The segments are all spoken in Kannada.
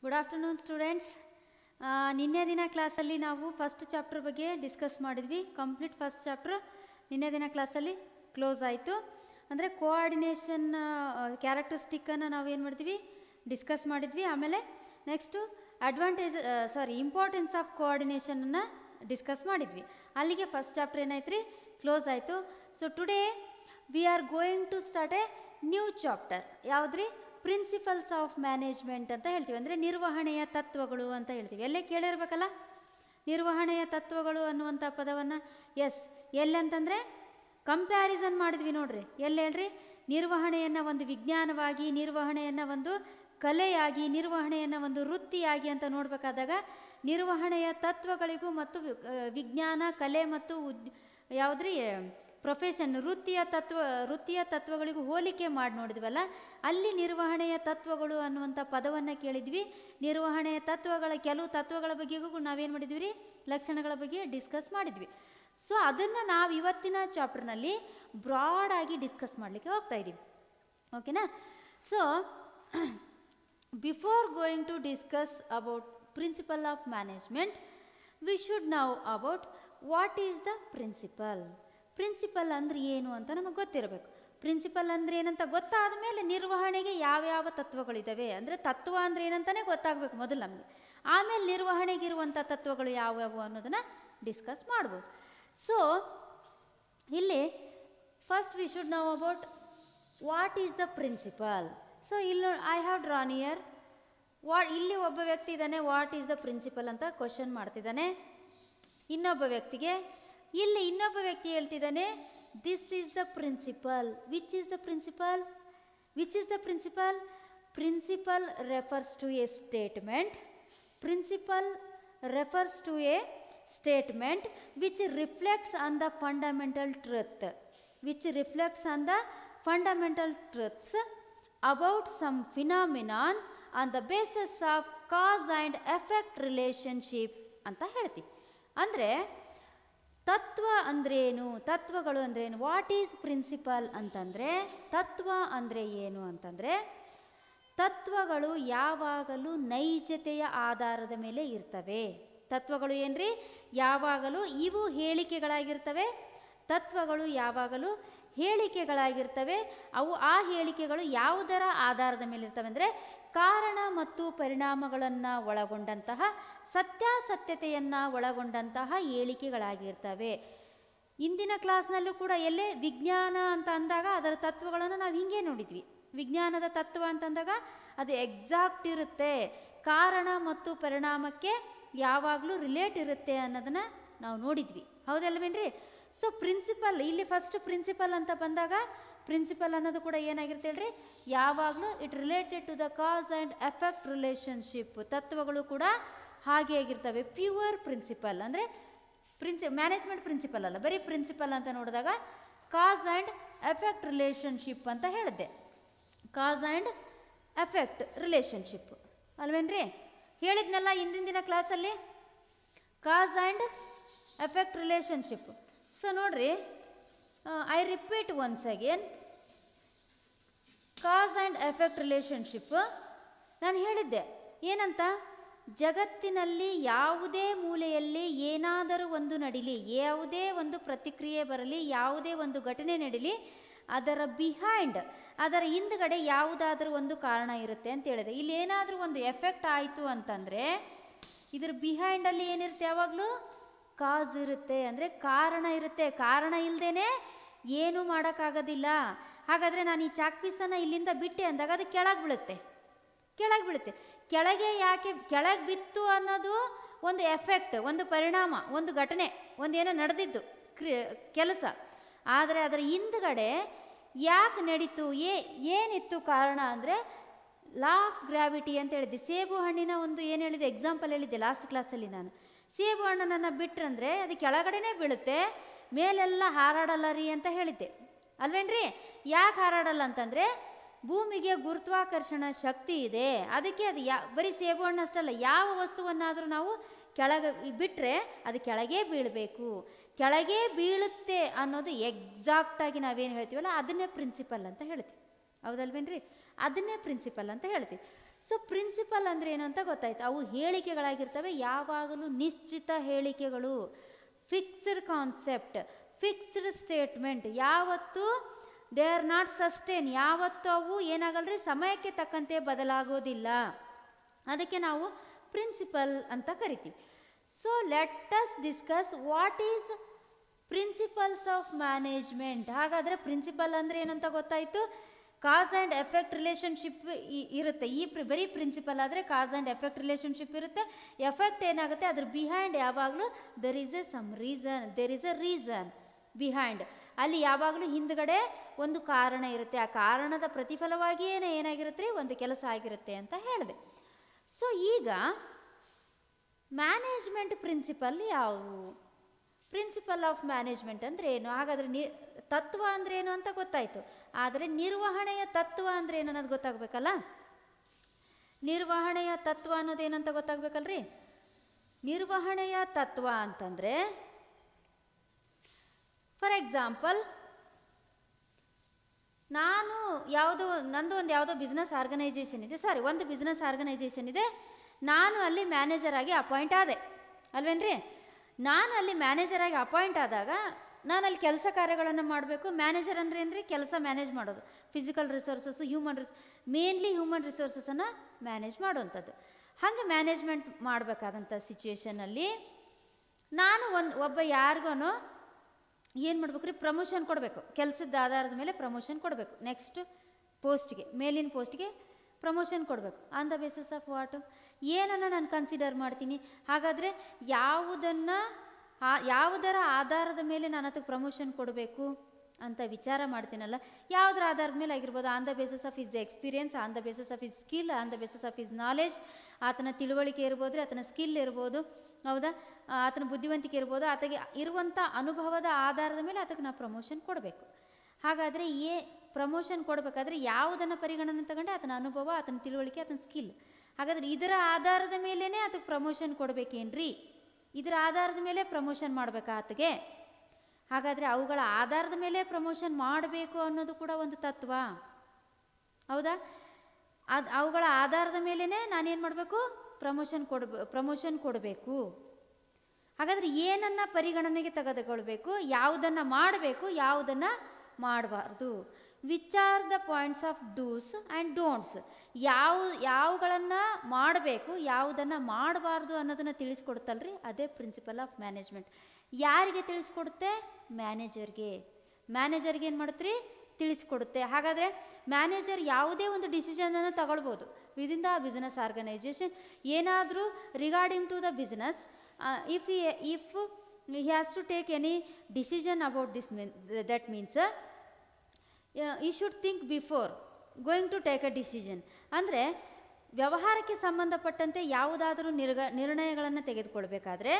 Good afternoon students. ನಿನ್ನೆ ದಿನ ಕ್ಲಾಸಲ್ಲಿ ನಾವು ಫಸ್ಟ್ ಚಾಪ್ಟರ್ ಬಗ್ಗೆ ಡಿಸ್ಕಸ್ ಮಾಡಿದ್ವಿ. ಕಂಪ್ಲೀಟ್ ಫಸ್ಟ್ ಚಾಪ್ಟರ್ ನಿನ್ನೆ ದಿನ ಕ್ಲಾಸಲ್ಲಿ ಕ್ಲೋಸ್ ಆಯಿತು. ಅಂದರೆ ಕೋಆರ್ಡಿನೇಷನ್ ಕ್ಯಾರೆಕ್ಟರಿಸ್ಟಿಕ್ಕನ್ನು ನಾವು ಏನು ಮಾಡಿದ್ವಿ, ಡಿಸ್ಕಸ್ ಮಾಡಿದ್ವಿ. ಆಮೇಲೆ ನೆಕ್ಸ್ಟು ಇಂಪಾರ್ಟೆನ್ಸ್ ಆಫ್ ಕೋಆರ್ಡಿನೇಷನನ್ನು ಡಿಸ್ಕಸ್ ಮಾಡಿದ್ವಿ. ಅಲ್ಲಿಗೆ ಫಸ್ಟ್ ಚಾಪ್ಟರ್ ಏನಾಯ್ತು ರೀ, ಕ್ಲೋಸ್ ಆಯಿತು. So today we are going to start a new chapter. ಯಾವುದ್ರಿ? ಪ್ರಿನ್ಸಿಪಲ್ಸ್ ಆಫ್ ಮ್ಯಾನೇಜ್ಮೆಂಟ್ ಅಂತ ಹೇಳ್ತೀವಿ. ಅಂದರೆ ನಿರ್ವಹಣೆಯ ತತ್ವಗಳು ಅಂತ ಹೇಳ್ತೀವಿ. ಎಲ್ಲೇ ಕೇಳಿರ್ಬೇಕಲ್ಲ ನಿರ್ವಹಣೆಯ ತತ್ವಗಳು ಅನ್ನುವಂಥ ಪದವನ್ನು. ಎಸ್, ಎಲ್ಲಂತಂದರೆ ಕಂಪ್ಯಾರಿಸನ್ ಮಾಡಿದ್ವಿ ನೋಡ್ರಿ. ಎಲ್ಲಿ ಹೇಳ್ರಿ? ನಿರ್ವಹಣೆಯನ್ನು ಒಂದು ವಿಜ್ಞಾನವಾಗಿ, ನಿರ್ವಹಣೆಯನ್ನು ಒಂದು ಕಲೆಯಾಗಿ, ನಿರ್ವಹಣೆಯನ್ನು ಒಂದು ವೃತ್ತಿಯಾಗಿ ಅಂತ ನೋಡಬೇಕಾದಾಗ ನಿರ್ವಹಣೆಯ ತತ್ವಗಳಿಗೂ ಮತ್ತು ವಿಜ್ಞಾನ, ಕಲೆ ಮತ್ತು ಯಾವುದ್ರಿ ಪ್ರೊಫೆಷನ್, ವೃತ್ತಿಯ ತತ್ವಗಳಿಗೂ ಹೋಲಿಕೆ ಮಾಡಿ ನೋಡಿದ್ವಲ್ಲ, ಅಲ್ಲಿ ನಿರ್ವಹಣೆಯ ತತ್ವಗಳು ಅನ್ನುವಂಥ ಪದವನ್ನು ಕೇಳಿದ್ವಿ. ನಿರ್ವಹಣೆಯ ತತ್ವಗಳ ಕೆಲವು ತತ್ವಗಳ ಬಗ್ಗೆಗೂ ನಾವೇನು ಮಾಡಿದ್ವಿ ರೀ, ಲಕ್ಷಣಗಳ ಬಗ್ಗೆ ಡಿಸ್ಕಸ್ ಮಾಡಿದ್ವಿ. ಸೊ ಅದನ್ನು ನಾವು ಇವತ್ತಿನ ಚಾಪ್ಟರ್ನಲ್ಲಿ ಬ್ರಾಡಾಗಿ ಡಿಸ್ಕಸ್ ಮಾಡಲಿಕ್ಕೆ ಹೋಗ್ತಾ ಇದ್ದೀವಿ. ಓಕೆನಾ? So before going to discuss about principle of management, we should now about what is the principle. Principle ಅಂದರೆ ಏನು ಅಂತ ನಮಗೆ ಗೊತ್ತಿರಬೇಕು. ಪ್ರಿನ್ಸಿಪಲ್ ಅಂದರೆ ಏನಂತ ಗೊತ್ತಾದ ಮೇಲೆ ನಿರ್ವಹಣೆಗೆ ಯಾವ್ಯಾವ ತತ್ವಗಳಿದ್ದಾವೆ, ಅಂದರೆ ತತ್ವ ಅಂದರೆ ಏನಂತಲೇ ಗೊತ್ತಾಗಬೇಕು ಮೊದಲು ನಮಗೆ. ಆಮೇಲೆ ನಿರ್ವಹಣೆಗಿರುವಂಥ ತತ್ವಗಳು ಯಾವ್ಯಾವು ಅನ್ನೋದನ್ನು ಡಿಸ್ಕಸ್ ಮಾಡ್ಬೋದು. ಸೊ ಇಲ್ಲಿ first we should know about what is the principle. So ಇಲ್ಲಿ ಐ ಹ್ಯಾವ್ ಡ್ರಾನ್ ಇಯರ್ ಇಲ್ಲಿ ಒಬ್ಬ ವ್ಯಕ್ತಿ ಇದ್ದಾನೆ, ವಾಟ್ ಈಸ್ ದ ಪ್ರಿನ್ಸಿಪಲ್ ಅಂತ ಕ್ವಶನ್ ಮಾಡ್ತಿದ್ದಾನೆ ಇನ್ನೊಬ್ಬ ವ್ಯಕ್ತಿಗೆ. ಇಲ್ಲಿ ಇನ್ನೊಬ್ಬ ವ್ಯಕ್ತಿ ಹೇಳ್ತಿದ್ದಾನೆ, this is the principle. Which is the principle? Which is the principle? Principle refers to a statement. Principle refers to a statement which reflects on the fundamental truth, about some phenomenon on the basis of cause and effect relationship ಅಂತ ಹೇಳ್ತೀವಿ. ಅಂದರೆ ತತ್ವ ಅಂದ್ರೇನು, ತತ್ವಗಳು ಅಂದ್ರೇನು, ವಾಟ್ ಈಸ್ ಪ್ರಿನ್ಸಿಪಲ್ ಅಂತಂದರೆ, ತತ್ವ ಅಂದರೆ ಏನು ಅಂತಂದರೆ, ತತ್ವಗಳು ಯಾವಾಗಲೂ ನೈಜತೆಯ ಆಧಾರದ ಮೇಲೆ ಇರ್ತವೆ. ತತ್ವಗಳು ಏನ್ರಿ? ಯಾವಾಗಲೂ ಇವು ಹೇಳಿಕೆಗಳಾಗಿರ್ತವೆ. ತತ್ವಗಳು ಯಾವಾಗಲೂ ಹೇಳಿಕೆಗಳಾಗಿರ್ತವೆ. ಅವು ಆ ಹೇಳಿಕೆಗಳು ಯಾವುದರ ಆಧಾರದ ಮೇಲೆ ಇರ್ತವೆ ಅಂದರೆ ಕಾರಣ ಮತ್ತು ಪರಿಣಾಮಗಳನ್ನು ಒಳಗೊಂಡಂತಹ, ಸತ್ಯಾಸತ್ಯತೆಯನ್ನು ಒಳಗೊಂಡಂತಹ ಹೇಳಿಕೆಗಳಾಗಿರ್ತವೆ. ಇಂದಿನ ಕ್ಲಾಸ್ನಲ್ಲೂ ಕೂಡ ಎಲ್ಲೇ ವಿಜ್ಞಾನ ಅಂತ ಅಂದಾಗ ಅದರ ತತ್ವಗಳನ್ನು ನಾವು ಹಿಂಗೆ ನೋಡಿದ್ವಿ. ವಿಜ್ಞಾನದ ತತ್ವ ಅಂತಂದಾಗ ಅದು ಎಕ್ಸಾಕ್ಟ್ ಇರುತ್ತೆ, ಕಾರಣ ಮತ್ತು ಪರಿಣಾಮಕ್ಕೆ ಯಾವಾಗಲೂ ರಿಲೇಟ್ ಇರುತ್ತೆ ಅನ್ನೋದನ್ನು ನಾವು ನೋಡಿದ್ವಿ. ಹೌದಲ್ವೇನ್ರಿ? ಸೊ ಪ್ರಿನ್ಸಿಪಲ್, ಇಲ್ಲಿ ಫಸ್ಟ್ ಪ್ರಿನ್ಸಿಪಲ್ ಅಂತ ಬಂದಾಗ ಪ್ರಿನ್ಸಿಪಲ್ ಅನ್ನೋದು ಕೂಡ ಏನಾಗಿರುತ್ತೆ ಹೇಳ್ರಿ, ಯಾವಾಗಲೂ it related to the cause and effect relationship. ತತ್ವಗಳು ಕೂಡ ಹಾಗೆ ಆಗಿರ್ತವೆ. ಪ್ಯೂರ್ ಪ್ರಿನ್ಸಿಪಲ್ ಅಂದರೆ ಮ್ಯಾನೇಜ್ಮೆಂಟ್ ಪ್ರಿನ್ಸಿಪಲ್ ಅಲ್ಲ, ಬರೀ ಪ್ರಿನ್ಸಿಪಲ್ ಅಂತ ನೋಡಿದಾಗ ಕಾಸ್ ಆ್ಯಂಡ್ ಎಫೆಕ್ಟ್ ರಿಲೇಷನ್ಶಿಪ್ ಅಂತ ಹೇಳಿದ್ದೆ. ಕಾಸ್ ಆ್ಯಂಡ್ ಎಫೆಕ್ಟ್ ರಿಲೇಷನ್ಶಿಪ್ ಅಲ್ವೇನ್ರಿ? ಹೇಳಿದ್ನಲ್ಲ ಹಿಂದಿನ ದಿನ ಕ್ಲಾಸಲ್ಲಿ, cause and effect relationship. So ನೋಡ್ರಿ, I repeat once again, cause and effect relationship. ನಾನು ಹೇಳಿದ್ದೆ ಏನಂತ, ಜಗತ್ತಿನಲ್ಲಿ ಯಾವುದೇ ಮೂಲೆಯಲ್ಲಿ ಏನಾದರೂ ಒಂದು ನಡೀಲಿ, ಯಾವುದೇ ಒಂದು ಪ್ರತಿಕ್ರಿಯೆ ಬರಲಿ, ಯಾವುದೇ ಒಂದು ಘಟನೆ ನಡೀಲಿ, ಅದರ ಬಿಹೈಂಡ್, ಅದರ ಹಿಂದ್ಗಡೆ ಯಾವುದಾದ್ರೂ ಒಂದು ಕಾರಣ ಇರುತ್ತೆ ಅಂತ ಹೇಳಿದೆ. ಇಲ್ಲಿ ಏನಾದರೂ ಒಂದು ಎಫೆಕ್ಟ್ ಆಯಿತು ಅಂತಂದರೆ ಇದ್ರ ಬಿಹೈಂಡಲ್ಲಿ ಏನಿರುತ್ತೆ? ಯಾವಾಗಲೂ ಕಾಸ್ ಇರುತ್ತೆ, ಅಂದರೆ ಕಾರಣ ಇರುತ್ತೆ. ಕಾರಣ ಇಲ್ಲದೇ ಏನೂ ಮಾಡೋಕ್ಕಾಗೋದಿಲ್ಲ. ಹಾಗಾದರೆ ನಾನು ಈ ಚಾಕ್ ಪೀಸನ್ನು ಇಲ್ಲಿಂದ ಬಿಟ್ಟೆ ಅಂದಾಗ ಅದು ಕೆಳಗೆ ಬೀಳುತ್ತೆ. ಕೆಳಗೆ ಯಾಕೆ ಕೆಳಗೆ ಬಿತ್ತು ಅನ್ನೋದು ಒಂದು ಎಫೆಕ್ಟ್, ಒಂದು ಪರಿಣಾಮ, ಒಂದು ಘಟನೆ, ಒಂದೇನೋ ನಡೆದಿದ್ದು ಕೆಲಸ. ಆದರೆ ಅದರ ಹಿಂದ್ಗಡೆ ಯಾಕೆ ನಡೀತು, ಏನಿತ್ತು ಕಾರಣ ಅಂದರೆ ಲಾ ಆಫ್ ಗ್ರಾವಿಟಿ ಅಂತ ಹೇಳಿದ್ದೆ. ಸೇಬು ಹಣ್ಣಿನ ಒಂದು ಏನು ಹೇಳಿದೆ ಎಕ್ಸಾಂಪಲ್ ಹೇಳಿದ್ದೆ ಲಾಸ್ಟ್ ಕ್ಲಾಸಲ್ಲಿ ನಾನು. ಸೇಬು ಹಣ್ಣನ್ನು ಬಿಟ್ರಂದರೆ ಅದು ಕೆಳಗಡೆನೇ ಬೀಳುತ್ತೆ, ಮೇಲೆಲ್ಲ ಹಾರಾಡಲ್ಲ ರೀ ಅಂತ ಹೇಳಿದ್ದೆ ಅಲ್ವೇನ್ರಿ? ಯಾಕೆ ಹಾರಾಡಲ್ಲ ಅಂತಂದರೆ ಭೂಮಿಗೆ ಗುರುತ್ವಾಕರ್ಷಣ ಶಕ್ತಿ ಇದೆ. ಅದಕ್ಕೆ ಅದು ಬರೀ ಸೇಬು ಹಣ್ಣು ಅಷ್ಟಲ್ಲ, ಯಾವ ವಸ್ತುವನ್ನಾದರೂ ನಾವು ಕೆಳಗೆ ಬಿಟ್ಟರೆ ಅದು ಕೆಳಗೆ ಬೀಳಬೇಕು. ಕೆಳಗೆ ಬೀಳುತ್ತೆ ಅನ್ನೋದು ಎಕ್ಸಾಕ್ಟಾಗಿ ನಾವೇನು ಹೇಳ್ತೀವಲ್ಲ ಅದನ್ನೇ ಪ್ರಿನ್ಸಿಪಲ್ ಅಂತ ಹೇಳ್ತೀವಿ. ಹೌದಲ್ವೇನ್ರಿ? ಅದನ್ನೇ ಪ್ರಿನ್ಸಿಪಲ್ ಅಂತ ಹೇಳ್ತೀವಿ. ಸೊ ಪ್ರಿನ್ಸಿಪಲ್ ಅಂದರೆ ಏನು ಅಂತ ಗೊತ್ತಾಯ್ತು. ಅವು ಹೇಳಿಕೆಗಳಾಗಿರ್ತವೆ, ಯಾವಾಗಲೂ ನಿಶ್ಚಿತ ಹೇಳಿಕೆಗಳು, ಫಿಕ್ಸ್ಡ್ ಕಾನ್ಸೆಪ್ಟ್, ಫಿಕ್ಸ್ಡ್ ಸ್ಟೇಟ್ಮೆಂಟ್. ಯಾವತ್ತು ದೇ ಆರ್ ನಾಟ್ ಸಸ್ಟೇನ್, ಯಾವತ್ತು ಅವು ಏನಾಗಲ್ರಿ ಸಮಯಕ್ಕೆ ತಕ್ಕಂತೆ ಬದಲಾಗೋದಿಲ್ಲ. ಅದಕ್ಕೆ ನಾವು ಪ್ರಿನ್ಸಿಪಲ್ ಅಂತ ಕರಿತೀವಿ. So let us discuss what is principles of management. ಹಾಗಾದರೆ ಪ್ರಿನ್ಸಿಪಲ್ ಅಂದರೆ ಏನಂತ ಗೊತ್ತಾಯಿತು. ಕಾಸ್ ಆ್ಯಂಡ್ ಎಫೆಕ್ಟ್ ರಿಲೇಷನ್ಶಿಪ್ ಇರುತ್ತೆ. ಬರೀ ಪ್ರಿನ್ಸಿಪಲ್ ಆದರೆ ಕಾಸ್ ಆ್ಯಂಡ್ ಎಫೆಕ್ಟ್ ರಿಲೇಷನ್ಶಿಪ್ ಇರುತ್ತೆ. ಎಫೆಕ್ಟ್ ಏನಾಗುತ್ತೆ, ಅದ್ರ ಬಿಹೈಂಡ್ ಯಾವಾಗಲೂ there is a some reason, there is a reason behind. ಅಲ್ಲಿ ಯಾವಾಗಲೂ ಹಿಂದ್ಗಡೆ ಒಂದು ಕಾರಣ ಇರುತ್ತೆ. ಆ ಕಾರಣದ ಪ್ರತಿಫಲವಾಗಿಯೇ ಏನಾಗಿರುತ್ತೆ, ಒಂದು ಕೆಲಸ ಆಗಿರುತ್ತೆ ಅಂತ ಹೇಳಿದೆ. ಸೊ ಈಗ ಮ್ಯಾನೇಜ್ಮೆಂಟ್ ಪ್ರಿನ್ಸಿಪಲ್ ಯಾವುವು, ಪ್ರಿನ್ಸಿಪಲ್ ಆಫ್ ಮ್ಯಾನೇಜ್ಮೆಂಟ್ ಅಂದರೆ ಏನು? ಹಾಗಾದರೆ ತತ್ವ ಅಂದರೆ ಏನು ಅಂತ ಗೊತ್ತಾಯಿತು. ಆದರೆ ನಿರ್ವಹಣೆಯ ತತ್ವ ಅಂದರೆ ಏನು ಅನ್ನೋದು ಗೊತ್ತಾಗಬೇಕಲ್ಲ. ನಿರ್ವಹಣೆಯ ತತ್ವ ಅನ್ನೋದೇನಂತ ಗೊತ್ತಾಗಬೇಕಲ್ರಿ. ನಿರ್ವಹಣೆಯ ತತ್ವ ಅಂತಂದರೆ ಫಾರ್ ಎಕ್ಸಾಂಪಲ್, ನಾನು ನಂದು ಒಂದು ಯಾವುದೋ ಬಿಸ್ನೆಸ್ ಆರ್ಗನೈಜೇಷನ್ ಇದೆ, ಒಂದು ಬಿಸ್ನೆಸ್ ಆರ್ಗನೈಜೇಷನ್ ಇದೆ. ನಾನು ಅಲ್ಲಿ ಮ್ಯಾನೇಜರ್ ಆಗಿ ಅಪಾಯಿಂಟ್ ಆದೆ ಅಲ್ವೇನ್ರಿ. ನಾನು ಅಲ್ಲಿ ಮ್ಯಾನೇಜರ್ ಆಗಿ ಅಪಾಯಿಂಟ್ ಆದಾಗ ನಾನು ಅಲ್ಲಿ ಕೆಲಸ ಕಾರ್ಯಗಳನ್ನು ಮಾಡಬೇಕು. ಮ್ಯಾನೇಜರ್ ಅಂದರೆ ಏನ್ರಿ, ಕೆಲಸ ಮ್ಯಾನೇಜ್ ಮಾಡೋದು, ಫಿಸಿಕಲ್ ರಿಸೋರ್ಸಸ್ಸು, ಮೇನ್ಲಿ ಹ್ಯೂಮನ್ ರಿಸೋರ್ಸಸನ್ನು ಮ್ಯಾನೇಜ್ ಮಾಡುವಂಥದ್ದು. ಹಾಗೆ ಮ್ಯಾನೇಜ್ಮೆಂಟ್ ಮಾಡಬೇಕಾದಂಥ ಸಿಚುವೇಷನಲ್ಲಿ ನಾನು ಒಬ್ಬ ಯಾರಿಗೂ ಏನು ಮಾಡ್ಬೇಕು ರೀ, ಪ್ರಮೋಷನ್ ಕೊಡಬೇಕು. ಕೆಲಸದ ಆಧಾರದ ಮೇಲೆ ಪ್ರಮೋಷನ್ ಕೊಡಬೇಕು. ನೆಕ್ಸ್ಟ್ ಪೋಸ್ಟ್ಗೆ, ಮೇಲಿನ ಪೋಸ್ಟ್ಗೆ ಪ್ರಮೋಷನ್ ಕೊಡಬೇಕು. On the basis of what, ಏನನ್ನು ನಾನು ಕನ್ಸಿಡರ್ ಮಾಡ್ತೀನಿ. ಹಾಗಾದರೆ ಯಾವುದರ ಆಧಾರದ ಮೇಲೆ ನಾನು ಅದಕ್ಕೆ ಪ್ರಮೋಷನ್ ಕೊಡಬೇಕು ಅಂತ ವಿಚಾರ ಮಾಡ್ತೀನಲ್ಲ, ಯಾವುದರ ಆಧಾರದ ಮೇಲೆ ಆಗಿರ್ಬೋದು. On the basis of his experience, on the basis of his skill, on the basis of his knowledge. ಆತನ ತಿಳುವಳಿಕೆ ಇರ್ಬೋದು, ಆತನ ಸ್ಕಿಲ್ ಇರ್ಬೋದು, ಹೌದಾ, ಆತನ ಬುದ್ಧಿವಂತಿಕೆ ಇರ್ಬೋದು, ಆತಗೆ ಇರುವಂಥ ಅನುಭವದ ಆಧಾರದ ಮೇಲೆ ಆತಕ್ಕೆ ನಾವು ಪ್ರಮೋಷನ್ ಕೊಡಬೇಕು. ಹಾಗಾದರೆ ಪ್ರಮೋಷನ್ ಕೊಡಬೇಕಾದ್ರೆ ಯಾವುದನ್ನು ಪರಿಗಣನೆ ತಗೊಂಡೆ, ಆತನ ಅನುಭವ, ಆತನ ತಿಳುವಳಿಕೆ, ಆತನ ಸ್ಕಿಲ್. ಹಾಗಾದರೆ ಇದರ ಆಧಾರದ ಮೇಲೇ ಆತಕ್ಕೆ ಪ್ರಮೋಷನ್ ಕೊಡಬೇಕೇನ್ರಿ, ಇದರ ಆಧಾರದ ಮೇಲೆ ಪ್ರಮೋಷನ್ ಮಾಡಬೇಕಾ ಆತಗೆ. ಹಾಗಾದರೆ ಅವುಗಳ ಆಧಾರದ ಮೇಲೆ ಪ್ರಮೋಷನ್ ಮಾಡಬೇಕು ಅನ್ನೋದು ಕೂಡ ಒಂದು ತತ್ವ, ಹೌದಾ. ಅವುಗಳ ಆಧಾರದ ಮೇಲೇ ನಾನೇನು ಮಾಡಬೇಕು, ಪ್ರಮೋಷನ್ ಕೊಡಬೇಕು. ಹಾಗಾದರೆ ಏನನ್ನು ಪರಿಗಣನೆಗೆ ತೆಗೆದುಕೊಳ್ಬೇಕು, ಯಾವುದನ್ನು ಮಾಡಬೇಕು, ಯಾವುದನ್ನು ಮಾಡಬಾರ್ದು. Which are the points of do's and don'ts. ಯಾವುಗಳನ್ನು ಮಾಡಬೇಕು, ಯಾವುದನ್ನು ಮಾಡಬಾರ್ದು ಅನ್ನೋದನ್ನು ತಿಳಿಸ್ಕೊಡುತ್ತಲ್ರಿ, ಅದೇ ಪ್ರಿನ್ಸಿಪಲ್ ಆಫ್ ಮ್ಯಾನೇಜ್ಮೆಂಟ್. ಯಾರಿಗೆ ತಿಳಿಸ್ಕೊಡುತ್ತೆ, ಮ್ಯಾನೇಜರ್ಗೆ ಏನು ಮಾಡುತ್ತೆ, ತಿಳಿಸ್ಕೊಡುತ್ತೆ. ಹಾಗಾದರೆ ಮ್ಯಾನೇಜರ್ ಯಾವುದೇ ಒಂದು ಡಿಸಿಷನನ್ನು ತಗೊಳ್ಬೋದು ವಿದಿನ್ ದ ಬಿಸ್ನೆಸ್ ಆರ್ಗನೈಜೇಷನ್. ಏನಾದರೂ regarding to the business, if he has to take any decision about this, that means he should think before going to take a decision. ಅಂದರೆ ವ್ಯವಹಾರಕ್ಕೆ ಸಂಬಂಧಪಟ್ಟಂತೆ ಯಾವುದಾದರೂ ನಿರ್ಣಯಗಳನ್ನು ತೆಗೆದುಕೊಳ್ಬೇಕಾದ್ರೆ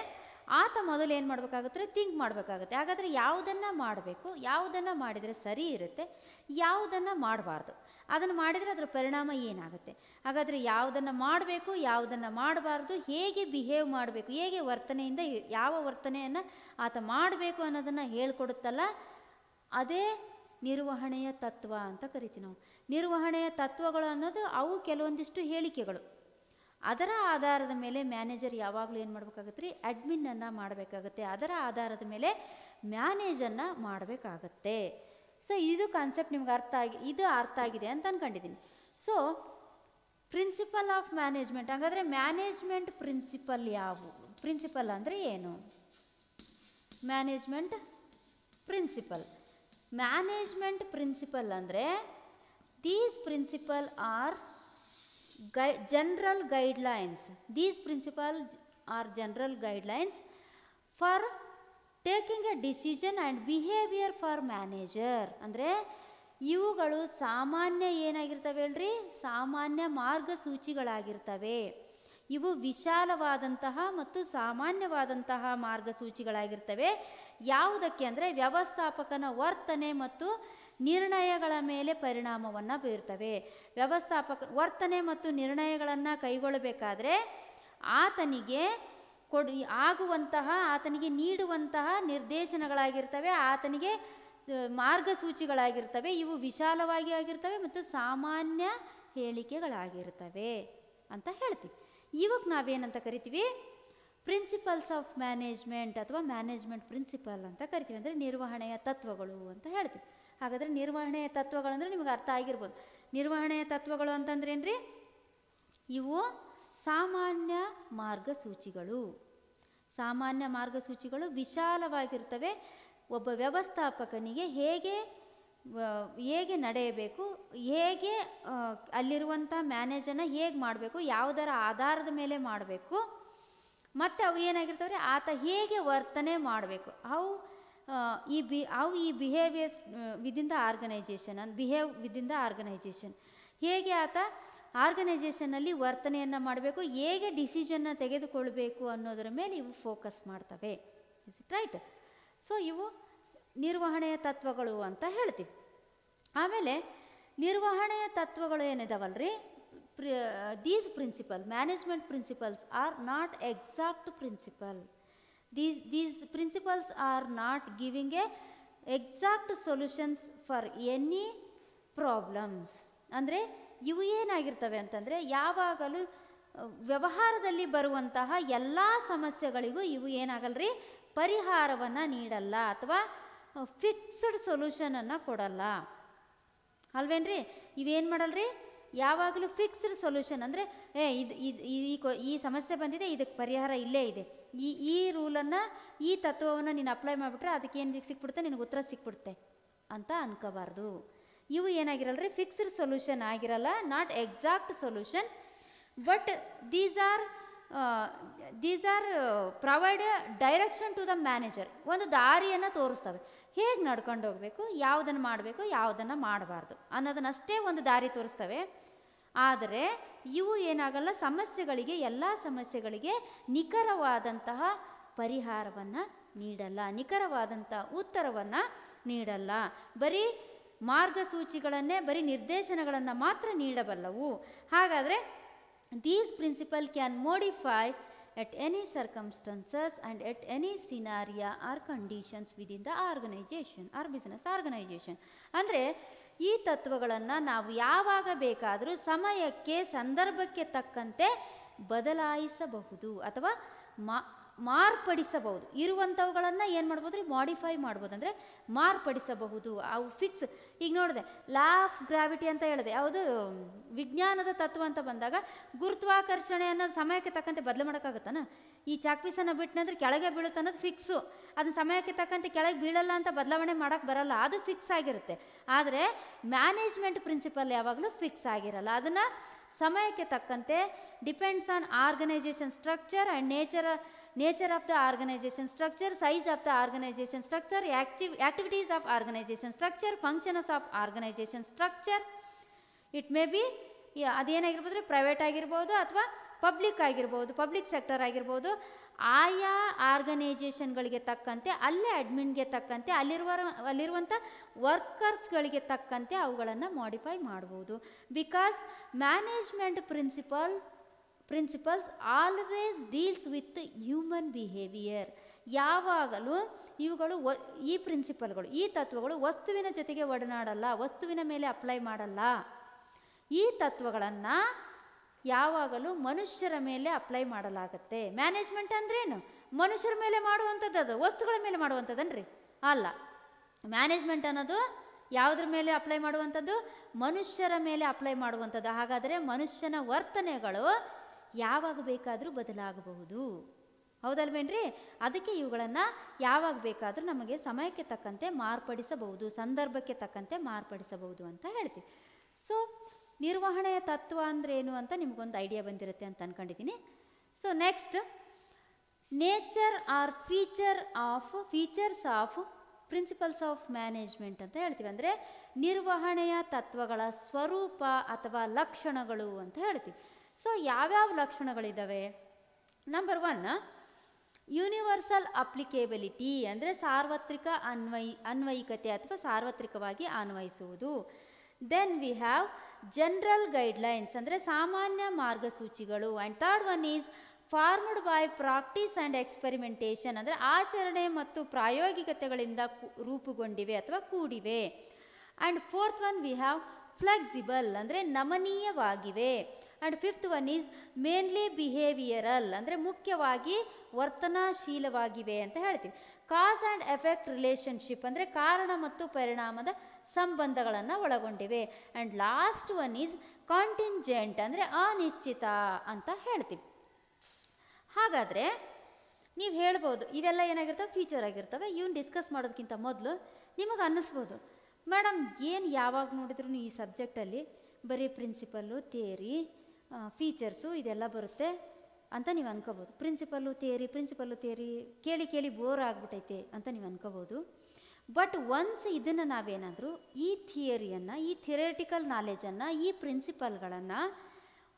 ಆತ ಮೊದಲು ಏನು ಮಾಡಬೇಕಾಗುತ್ತೆ, ಥಿಂಕ್ ಮಾಡಬೇಕಾಗುತ್ತೆ. ಹಾಗಾದರೆ ಯಾವುದನ್ನು ಮಾಡಬೇಕು, ಯಾವುದನ್ನು ಮಾಡಿದರೆ ಸರಿ ಇರುತ್ತೆ, ಯಾವುದನ್ನು ಮಾಡಬಾರ್ದು, ಅದನ್ನು ಮಾಡಿದರೆ ಅದರ ಪರಿಣಾಮ ಏನಾಗುತ್ತೆ. ಹಾಗಾದರೆ ಯಾವುದನ್ನು ಮಾಡಬೇಕು, ಯಾವುದನ್ನು ಮಾಡಬಾರ್ದು, ಹೇಗೆ ಬಿಹೇವ್ ಮಾಡಬೇಕು, ಹೇಗೆ ವರ್ತನೆಯಿಂದ ಯಾವ ವರ್ತನೆಯನ್ನು ಆತ ಮಾಡಬೇಕು ಅನ್ನೋದನ್ನು ಹೇಳ್ಕೊಡುತ್ತಲ್ಲ, ಅದೇ ನಿರ್ವಹಣೆಯ ತತ್ವ ಅಂತ ಕರಿತೀವಿ ನಾವು. ನಿರ್ವಹಣೆಯ ತತ್ವಗಳು ಅನ್ನೋದು ಅವು ಕೆಲವೊಂದಿಷ್ಟು ಹೇಳಿಕೆಗಳು. ಅದರ ಆಧಾರದ ಮೇಲೆ ಮ್ಯಾನೇಜರ್ ಯಾವಾಗಲೂ ಏನು ಮಾಡಬೇಕಾಗತ್ತೆ ರೀ, ಅಡ್ಮಿನ್ನನ್ನು ಮಾಡಬೇಕಾಗತ್ತೆ. ಅದರ ಆಧಾರದ ಮೇಲೆ ಮ್ಯಾನೇಜನ್ನು ಮಾಡಬೇಕಾಗತ್ತೆ. ಸೊ ಇದು ಕಾನ್ಸೆಪ್ಟ್ ನಿಮ್ಗೆ ಅರ್ಥ ಆಗಿದೆ ಅಂತ ಅಂದ್ಕೊಂಡಿದ್ದೀನಿ. ಸೊ ಪ್ರಿನ್ಸಿಪಲ್ ಆಫ್ ಮ್ಯಾನೇಜ್ಮೆಂಟ್, ಹಾಗಾದರೆ ಮ್ಯಾನೇಜ್ಮೆಂಟ್ ಪ್ರಿನ್ಸಿಪಲ್ ಯಾವುವು, ಪ್ರಿನ್ಸಿಪಲ್ ಅಂದರೆ ಏನು, ಮ್ಯಾನೇಜ್ಮೆಂಟ್ ಪ್ರಿನ್ಸಿಪಲ್ ಅಂದರೆ these principle are general guidelines. These principles are general guidelines for taking a decision and behavior for manager. ಅಂದರೆ ಇವುಗಳು ಸಾಮಾನ್ಯ ಏನಾಗಿರ್ತವೆ ಹೇಳ್ರಿ, ಸಾಮಾನ್ಯ ಮಾರ್ಗಸೂಚಿಗಳಾಗಿರ್ತವೆ. ಇವು ವಿಶಾಲವಾದಂತಹ ಮತ್ತು ಸಾಮಾನ್ಯವಾದಂತಹ ಮಾರ್ಗಸೂಚಿಗಳಾಗಿರ್ತವೆ. ಯಾವುದಕ್ಕೆ ಅಂದರೆ ವ್ಯವಸ್ಥಾಪಕನ ವರ್ತನೆ ಮತ್ತು ನಿರ್ಣಯಗಳ ಮೇಲೆ ಪರಿಣಾಮವನ್ನು ಬೀರ್ತವೆ. ವರ್ತನೆ ಮತ್ತು ನಿರ್ಣಯಗಳನ್ನು ಕೈಗೊಳ್ಳಬೇಕಾದ್ರೆ ಆತನಿಗೆ ಆತನಿಗೆ ನೀಡುವಂತಹ ನಿರ್ದೇಶನಗಳಾಗಿರ್ತವೆ, ಆತನಿಗೆ ಮಾರ್ಗಸೂಚಿಗಳಾಗಿರ್ತವೆ. ಇವು ವಿಶಾಲವಾಗಿ ಆಗಿರ್ತವೆ ಮತ್ತು ಸಾಮಾನ್ಯ ಹೇಳಿಕೆಗಳಾಗಿರ್ತವೆ ಅಂತ ಹೇಳ್ತೀವಿ. ಇವಾಗ ನಾವೇನಂತ ಕರಿತೀವಿ? ಪ್ರಿನ್ಸಿಪಲ್ಸ್ ಆಫ್ ಮ್ಯಾನೇಜ್ಮೆಂಟ್ ಅಥವಾ ಮ್ಯಾನೇಜ್ಮೆಂಟ್ ಪ್ರಿನ್ಸಿಪಲ್ ಅಂತ ಕರಿತೀವಿ. ಅಂದರೆ ನಿರ್ವಹಣೆಯ ತತ್ವಗಳು ಅಂತ ಹೇಳ್ತೀವಿ. ಹಾಗಾದರೆ ನಿರ್ವಹಣೆಯ ತತ್ವಗಳಂದರೆ ನಿಮಗೆ ಅರ್ಥ ಆಗಿರ್ಬೋದು. ನಿರ್ವಹಣೆಯ ತತ್ವಗಳು ಅಂತಂದ್ರೆ ಏನ್ರಿ? ಇವು ಸಾಮಾನ್ಯ ಮಾರ್ಗಸೂಚಿಗಳು. ಸಾಮಾನ್ಯ ಮಾರ್ಗಸೂಚಿಗಳು ವಿಶಾಲವಾಗಿರ್ತವೆ. ಒಬ್ಬ ವ್ಯವಸ್ಥಾಪಕನಿಗೆ ಹೇಗೆ ನಡೆಯಬೇಕು, ಹೇಗೆ ಅಲ್ಲಿರುವಂಥ ಮ್ಯಾನೇಜರ್ನ ಹೇಗೆ ಮಾಡಬೇಕು, ಯಾವುದರ ಆಧಾರದ ಮೇಲೆ ಮಾಡಬೇಕು, ಮತ್ತು ಅವು ಏನಾಗಿರ್ತವೆ, ಆತ ಹೇಗೆ ವರ್ತನೆ ಮಾಡಬೇಕು, ಹೌ ಈ behaviour within the organisation behave within the organisation, ಹೇಗೆ ಆತ ಆರ್ಗನೈಜೇಷನ್ನಲ್ಲಿ ವರ್ತನೆಯನ್ನು ಮಾಡಬೇಕು, ಹೇಗೆ ಡಿಸಿಷನ್ನ ತೆಗೆದುಕೊಳ್ಬೇಕು ಅನ್ನೋದರ ಮೇಲೆ ಇವು ಫೋಕಸ್ ಮಾಡ್ತವೆ. Is it right? ಸೊ ಇವು ನಿರ್ವಹಣೆಯ ತತ್ವಗಳು ಅಂತ ಹೇಳ್ತೀವಿ. ಆಮೇಲೆ ನಿರ್ವಹಣೆಯ ತತ್ವಗಳು ಏನಿದಾವಲ್ರಿ, these principle management principles are not exact principle. These principles are not giving a exact solutions for any problems. ಅಂದರೆ ಇವು ಏನಾಗಿರ್ತವೆ ಅಂತಂದರೆ, ಯಾವಾಗಲೂ ವ್ಯವಹಾರದಲ್ಲಿ ಬರುವಂತಹ ಎಲ್ಲ ಸಮಸ್ಯೆಗಳಿಗೂ ಇವು ಏನಾಗಲ್ರಿ, ಪರಿಹಾರವನ್ನು ನೀಡಲ್ಲ ಅಥವಾ ಫಿಕ್ಸ್ಡ್ ಸೊಲ್ಯೂಷನನ್ನು ಕೊಡಲ್ಲ ಅಲ್ವೇನ್ರಿ? ಇವೇನು ಮಾಡಲ್ರಿ, ಯಾವಾಗಲೂ ಫಿಕ್ಸ್ಡ್ ಸೊಲ್ಯೂಷನ್ ಅಂದರೆ ಈ ಸಮಸ್ಯೆ ಬಂದಿದೆ, ಇದಕ್ಕೆ ಪರಿಹಾರ ಇಲ್ಲೇ ಇದೆ, ಈ ರೂಲನ್ನು ಈ ತತ್ವವನ್ನು ನೀನು ಅಪ್ಲೈ ಮಾಡಿಬಿಟ್ರೆ ಅದಕ್ಕೆ ಏನು ಸಿಕ್ಬಿಡುತ್ತೆ, ನಿನಗೆ ಉತ್ತರ ಸಿಕ್ಬಿಡುತ್ತೆ ಅಂತ ಅನ್ಕೋಬಾರ್ದು. ಇವು ಏನಾಗಿರಲ್ರಿ, ಫಿಕ್ಸ್ಡ್ ಸೊಲ್ಯೂಷನ್ ಆಗಿರಲ್ಲ, not exact solution, but these are provide direction to the manager. ಒಂದು ದಾರಿಯನ್ನು ತೋರಿಸ್ತವೆ, ಹೇಗೆ ನಡ್ಕೊಂಡು ಹೋಗಬೇಕು, ಯಾವುದನ್ನು ಮಾಡಬೇಕು, ಯಾವುದನ್ನು ಮಾಡಬಾರ್ದು ಅನ್ನೋದನ್ನಷ್ಟೇ ಒಂದು ದಾರಿ ತೋರಿಸ್ತವೆ. ಆದರೆ ಇವು ಏನಾಗಲ್ಲ, ಎಲ್ಲ ಸಮಸ್ಯೆಗಳಿಗೆ ನಿಖರವಾದಂತಹ ಪರಿಹಾರವನ್ನು ನೀಡಲ್ಲ, ನಿಖರವಾದಂಥ ಉತ್ತರವನ್ನು ನೀಡಲ್ಲ. ಬರೀ ಮಾರ್ಗಸೂಚಿಗಳನ್ನೇ, ಬರೀ ನಿರ್ದೇಶನಗಳನ್ನು ಮಾತ್ರ ನೀಡಬಲ್ಲವು. ಹಾಗಾದರೆ these principle can modify at any circumstances and at any scenario or conditions within the organization or business organization. ಅಂದರೆ ಈ ತತ್ವಗಳನ್ನು ನಾವು ಯಾವಾಗ ಬೇಕಾದರೂ ಸಮಯಕ್ಕೆ, ಸಂದರ್ಭಕ್ಕೆ ತಕ್ಕಂತೆ ಬದಲಾಯಿಸಬಹುದು ಅಥವಾ ಮಾರ್ಪಡಿಸಬಹುದು. ಇರುವಂಥವುಗಳನ್ನು ಏನು ಮಾಡ್ಬೋದು ರೀ, ಮಾಡಿಫೈ ಮಾಡ್ಬೋದು, ಅಂದರೆ ಮಾರ್ಪಡಿಸಬಹುದು. ಅವು ಫಿಕ್ಸ್. ಈಗ ನೋಡಿದೆ, ಲಾ ಆಫ್ ಗ್ರಾವಿಟಿ ಅಂತ ಹೇಳಿದೆ, ಯಾವುದು ವಿಜ್ಞಾನದ ತತ್ವ ಅಂತ ಬಂದಾಗ ಗುರುತ್ವಾಕರ್ಷಣೆ ಅನ್ನೋದು ಸಮಯಕ್ಕೆ ತಕ್ಕಂತೆ ಬದಲು ಮಾಡೋಕ್ಕಾಗತ್ತಾನ? ಈ ಚಾಕ್ಪೀಸನ್ನು ಬಿಟ್ಟನಂದ್ರೆ ಕೆಳಗೆ ಬೀಳುತ್ತೆ ಅನ್ನೋದು ಫಿಕ್ಸು. ಅದನ್ನ ಸಮಯಕ್ಕೆ ತಕ್ಕಂತೆ ಕೆಳಗೆ ಬೀಳಲ್ಲ ಅಂತ ಬದಲಾವಣೆ ಮಾಡೋಕ್ಕೆ ಬರಲ್ಲ, ಅದು ಫಿಕ್ಸ್ ಆಗಿರುತ್ತೆ. ಆದರೆ ಮ್ಯಾನೇಜ್ಮೆಂಟ್ ಪ್ರಿನ್ಸಿಪಲ್ ಯಾವಾಗಲೂ ಫಿಕ್ಸ್ ಆಗಿರಲ್ಲ. ಅದನ್ನು ಸಮಯಕ್ಕೆ ತಕ್ಕಂತೆ depends on organisation structure and nature of the organization structure, size of the organization structure, activities of organization structure, functions of organization structure. It may be ಅದೇನಾಗಿರ್ಬೋದು, ಪ್ರೈವೇಟ್ ಆಗಿರ್ಬೋದು ಅಥವಾ ಪಬ್ಲಿಕ್ ಆಗಿರ್ಬೋದು, ಪಬ್ಲಿಕ್ ಸೆಕ್ಟರ್ ಆಗಿರ್ಬೋದು. ಆಯಾ ಆರ್ಗನೈಜೇಷನ್ಗಳಿಗೆ ತಕ್ಕಂತೆ, ಅಲ್ಲೇ ಅಡ್ಮಿನ್ಗೆ ತಕ್ಕಂತೆ, ಅಲ್ಲಿರುವಂಥ ವರ್ಕರ್ಸ್ಗಳಿಗೆ ತಕ್ಕಂತೆ ಅವುಗಳನ್ನು ಮಾಡಿಫೈ ಮಾಡ್ಬೋದು. Because management principles always deals with human behaviour. ಯಾವಾಗಲೂ ಇವುಗಳು ಈ ಪ್ರಿನ್ಸಿಪಲ್ಗಳು, ಈ ತತ್ವಗಳು ವಸ್ತುವಿನ ಜೊತೆಗೆ ಒಡನಾಡಲ್ಲ, ವಸ್ತುವಿನ ಮೇಲೆ ಅಪ್ಲೈ ಮಾಡಲ್ಲ. ಈ ತತ್ವಗಳನ್ನು ಯಾವಾಗಲೂ ಮನುಷ್ಯರ ಮೇಲೆ ಅಪ್ಲೈ ಮಾಡಲಾಗುತ್ತೆ. ಮ್ಯಾನೇಜ್ಮೆಂಟ್ ಅಂದ್ರೇನು? ಮನುಷ್ಯರ ಮೇಲೆ ಮಾಡುವಂಥದ್ದು, ಅದು ವಸ್ತುಗಳ ಮೇಲೆ ಮಾಡುವಂಥದ್ದನ್ರಿ ಅಲ್ಲ. ಮ್ಯಾನೇಜ್ಮೆಂಟ್ ಅನ್ನೋದು ಯಾವುದ್ರ ಮೇಲೆ ಅಪ್ಲೈ ಮಾಡುವಂಥದ್ದು? ಮನುಷ್ಯರ ಮೇಲೆ ಅಪ್ಲೈ ಮಾಡುವಂಥದ್ದು. ಹಾಗಾದರೆ ಮನುಷ್ಯನ ವರ್ತನೆಗಳು ಯಾವಾಗ ಬೇಕಾದರೂ ಬದಲಾಗಬಹುದು, ಹೌದಲ್ವೇನ್ರಿ? ಅದಕ್ಕೆ ಇವುಗಳನ್ನು ಯಾವಾಗ ಬೇಕಾದರೂ ನಮಗೆ ಸಮಯಕ್ಕೆ ತಕ್ಕಂತೆ ಮಾರ್ಪಡಿಸಬಹುದು, ಸಂದರ್ಭಕ್ಕೆ ತಕ್ಕಂತೆ ಮಾರ್ಪಡಿಸಬಹುದು ಅಂತ ಹೇಳ್ತೀವಿ. ಸೊ ನಿರ್ವಹಣೆಯ ತತ್ವ ಅಂದ್ರೇನು ಅಂತ ನಿಮಗೊಂದು ಐಡಿಯಾ ಬಂದಿರುತ್ತೆ ಅಂತ ಅಂದ್ಕೊಂಡಿದ್ದೀನಿ. So next, nature or features of principles of management ಅಂತ ಹೇಳ್ತೀವಿ. ಅಂದರೆ ನಿರ್ವಹಣೆಯ ತತ್ವಗಳ ಸ್ವರೂಪ ಅಥವಾ ಲಕ್ಷಣಗಳು ಅಂತ ಹೇಳ್ತೀವಿ. ಸೊ ಯಾವ್ಯಾವ ಲಕ್ಷಣಗಳಿದ್ದಾವೆ? ನಂಬರ್ 1, ಯೂನಿವರ್ಸಲ್ ಅಪ್ಲಿಕೇಬಿಲಿಟಿ, ಅಂದರೆ ಸಾರ್ವತ್ರಿಕ ಅನ್ವಯಿಕತೆ ಅಥವಾ ಸಾರ್ವತ್ರಿಕವಾಗಿ ಅನ್ವಯಿಸುವುದು. Then we have general guidelines, ಅಂದರೆ ಸಾಮಾನ್ಯ ಮಾರ್ಗಸೂಚಿಗಳು. And third one is formed by practice and experimentation, ಅಂದರೆ ಆಚರಣೆ ಮತ್ತು ಪ್ರಾಯೋಗಿಕತೆಗಳಿಂದ ರೂಪುಗೊಂಡಿವೆ ಅಥವಾ ಕೂಡಿವೆ. And fourth one we have flexible ಅಂದರೆ ನಮನೀಯವಾಗಿವೆ. And fifth one is mainly behavioural ಅಂದರೆ ಮುಖ್ಯವಾಗಿ ವರ್ತನಾಶೀಲವಾಗಿವೆ ಅಂತ ಹೇಳ್ತೀವಿ. ಕಾಸ್ ಆ್ಯಂಡ್ ಎಫೆಕ್ಟ್ ರಿಲೇಷನ್ಶಿಪ್ ಅಂದರೆ ಕಾರಣ ಮತ್ತು ಪರಿಣಾಮದ ಸಂಬಂಧಗಳನ್ನು ಒಳಗೊಂಡಿವೆ. And last one is contingent ಅಂದರೆ ಅನಿಶ್ಚಿತ ಅಂತ ಹೇಳ್ತೀವಿ. ಹಾಗಾದರೆ ನೀವು ಹೇಳ್ಬೋದು ಇವೆಲ್ಲ ಏನಾಗಿರ್ತವೆ, ಫೀಚರ್ ಆಗಿರ್ತವೆ. ಇವನ್ನ ಡಿಸ್ಕಸ್ ಮಾಡೋದಕ್ಕಿಂತ ಮೊದಲು ನಿಮಗೆ ಅನ್ನಿಸ್ಬೋದು, ಮೇಡಮ್ ಏನು ಯಾವಾಗ ನೋಡಿದ್ರು ಈ ಸಬ್ಜೆಕ್ಟಲ್ಲಿ ಬರೀ ಪ್ರಿನ್ಸಿಪಲ್ಲು, ಥಿಯರಿ, ಫೀಚರ್ಸು ಇದೆಲ್ಲ ಬರುತ್ತೆ ಅಂತ ನೀವು ಅನ್ಕೋಬೋದು. ಪ್ರಿನ್ಸಿಪಲ್ಲು ಥಿಯರಿ ಕೇಳಿ ಕೇಳಿ ಬೋರ್ ಆಗಿಬಿಟ್ಟೈತೆ ಅಂತ ನೀವು ಅನ್ಕೋಬೋದು. ಬಟ್ ಒನ್ಸ್ ಇದನ್ನು ನಾವೇನಾದರೂ ಈ ಥಿಯರಿಯನ್ನು, ಈ ಥಿಯರಿಟಿಕಲ್ ನಾಲೆಜನ್ನು, ಈ ಪ್ರಿನ್ಸಿಪಲ್ಗಳನ್ನು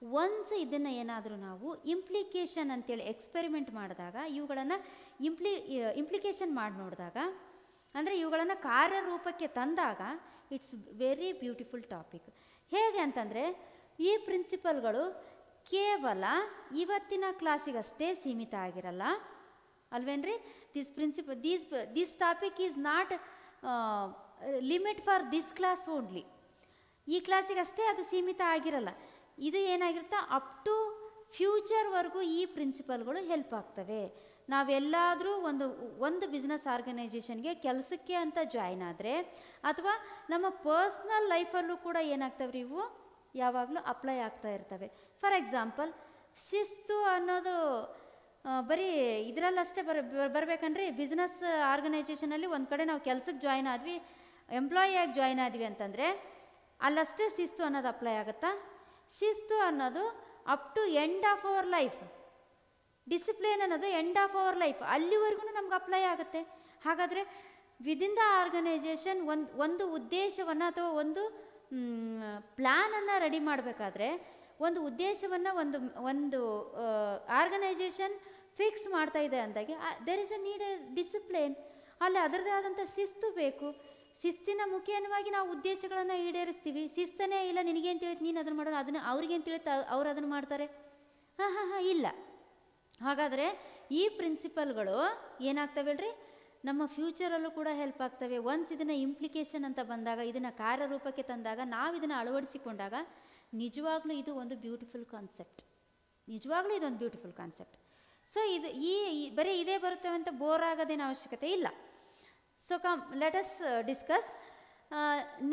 ಒನ್ಸ್ ಇದನ್ನು ಏನಾದರೂ ನಾವು ಇಂಪ್ಲಿಕೇಶನ್ ಅಂತೇಳಿ ಎಕ್ಸ್ಪೆರಿಮೆಂಟ್ ಮಾಡಿದಾಗ, ಇವುಗಳನ್ನು ಇಂಪ್ಲಿಕೇಶನ್ ಮಾಡಿ ನೋಡಿದಾಗ, ಅಂದರೆ ಇವುಗಳನ್ನು ಕಾರ್ಯರೂಪಕ್ಕೆ ತಂದಾಗ ಇಟ್ಸ್ ವೆರಿ ಬ್ಯೂಟಿಫುಲ್ ಟಾಪಿಕ್. ಹೇಗೆ ಅಂತಂದರೆ ಈ ಪ್ರಿನ್ಸಿಪಲ್ಗಳು ಕೇವಲ ಇವತ್ತಿನ ಕ್ಲಾಸಿಗಷ್ಟೇ ಸೀಮಿತ ಆಗಿರಲ್ಲ ಅಲ್ವೇನ್ರಿ. This topic is not limit for this class only. ಈ ಕ್ಲಾಸಿಗಷ್ಟೇ ಅದು ಸೀಮಿತ ಆಗಿರಲ್ಲ. ಇದು ಏನಾಗಿರುತ್ತೆ, ಅಪ್ ಟು ಫ್ಯೂಚರ್ವರೆಗೂ ಈ ಪ್ರಿನ್ಸಿಪಲ್ಗಳು ಹೆಲ್ಪ್ ಆಗ್ತವೆ. ನಾವೆಲ್ಲಾದರೂ ಒಂದು ಬಿಸ್ನೆಸ್ ಆರ್ಗನೈಜೇಷನ್ಗೆ ಕೆಲಸಕ್ಕೆ ಅಂತ ಜಾಯ್ನ್ ಆದರೆ, ಅಥವಾ ನಮ್ಮ ಪರ್ಸ್ನಲ್ ಲೈಫಲ್ಲೂ ಕೂಡ ಏನಾಗ್ತವೆ ಇವು ಯಾವಾಗಲೂ ಅಪ್ಲೈ ಆಗ್ತಾ ಇರ್ತವೆ. ಫಾರ್ ಎಕ್ಸಾಂಪಲ್, ಶಿಸ್ತು ಅನ್ನೋದು ಬರೀ ಇದರಲ್ಲಷ್ಟೇ ಬರಬೇಕಂದ್ರೆ, ಬಿಸ್ನೆಸ್ ಆರ್ಗನೈಜೇಷನಲ್ಲಿ ಒಂದು ಕಡೆ ನಾವು ಕೆಲಸಕ್ಕೆ ಜಾಯ್ನ್ ಆದ್ವಿ, ಎಂಪ್ಲಾಯಿಯಾಗಿ ಜಾಯ್ನ್ ಆದ್ವಿ ಅಂತಂದರೆ ಅಲ್ಲಷ್ಟೇ ಶಿಸ್ತು ಅನ್ನೋದು ಅಪ್ಲೈ ಆಗುತ್ತಾ? ಶಿಸ್ತು ಅನ್ನೋದು up to end of our life, discipline ಅನ್ನೋದು ಎಂಡ್ ಆಫ್ ಅವರ್ ಲೈಫ್, ಅಲ್ಲಿವರೆಗೂ ನಮ್ಗೆ ಅಪ್ಲೈ ಆಗುತ್ತೆ. ಹಾಗಾದರೆ ವಿದಿನ್ ದ ಆರ್ಗನೈಜೇಷನ್ ಒಂದು ಉದ್ದೇಶವನ್ನು ಅಥವಾ ಒಂದು ಪ್ಲ್ಯಾನನ್ನು ರೆಡಿ ಮಾಡಬೇಕಾದ್ರೆ, ಒಂದು ಉದ್ದೇಶವನ್ನು ಒಂದು ಆರ್ಗನೈಜೇಷನ್ ಫಿಕ್ಸ್ ಮಾಡ್ತಾ ಇದೆ ಅಂದಾಗೆ there is a need a discipline. ಅಲ್ಲಿ ಅದರದೇ ಆದಂಥ ಶಿಸ್ತು ಬೇಕು. ಶಿಸ್ತಿನ ಮುಖೇನವಾಗಿ ನಾವು ಉದ್ದೇಶಗಳನ್ನು ಈಡೇರಿಸ್ತೀವಿ. ಶಿಸ್ತನೇ ಇಲ್ಲ, ನಿನಗೇನು ತಿಳಿಯುತ್ತೆ ನೀನು ಅದನ್ನು ಮಾಡೋದು, ಅದನ್ನು ಅವ್ರಿಗೇನು ತಿಳಿಯುತ್ತೆ ಅವ್ರು ಅದನ್ನು ಮಾಡ್ತಾರೆ? ಇಲ್ಲ. ಹಾಗಾದರೆ ಈ ಪ್ರಿನ್ಸಿಪಲ್ಗಳು ಏನಾಗ್ತವೆ ನಮ್ಮ ಫ್ಯೂಚರಲ್ಲೂ ಕೂಡ ಹೆಲ್ಪ್ ಆಗ್ತವೆ. ಒನ್ಸ್ ಇದನ್ನು ಇಂಪ್ಲಿಕೇಶನ್ ಅಂತ ಬಂದಾಗ, ಇದನ್ನು ಕಾರ್ಯರೂಪಕ್ಕೆ ತಂದಾಗ, ನಾವು ಇದನ್ನು ಅಳವಡಿಸಿಕೊಂಡಾಗ ನಿಜವಾಗ್ಲೂ ಇದು ಒಂದು ಬ್ಯೂಟಿಫುಲ್ ಕಾನ್ಸೆಪ್ಟ್. ಸೊ ಇದು ಬರೀ ಇದೇ ಬರುತ್ತವೆ ಅಂತ ಬೋರ್ ಆಗೋದೇನು ಅವಶ್ಯಕತೆ ಇಲ್ಲ. So let us discuss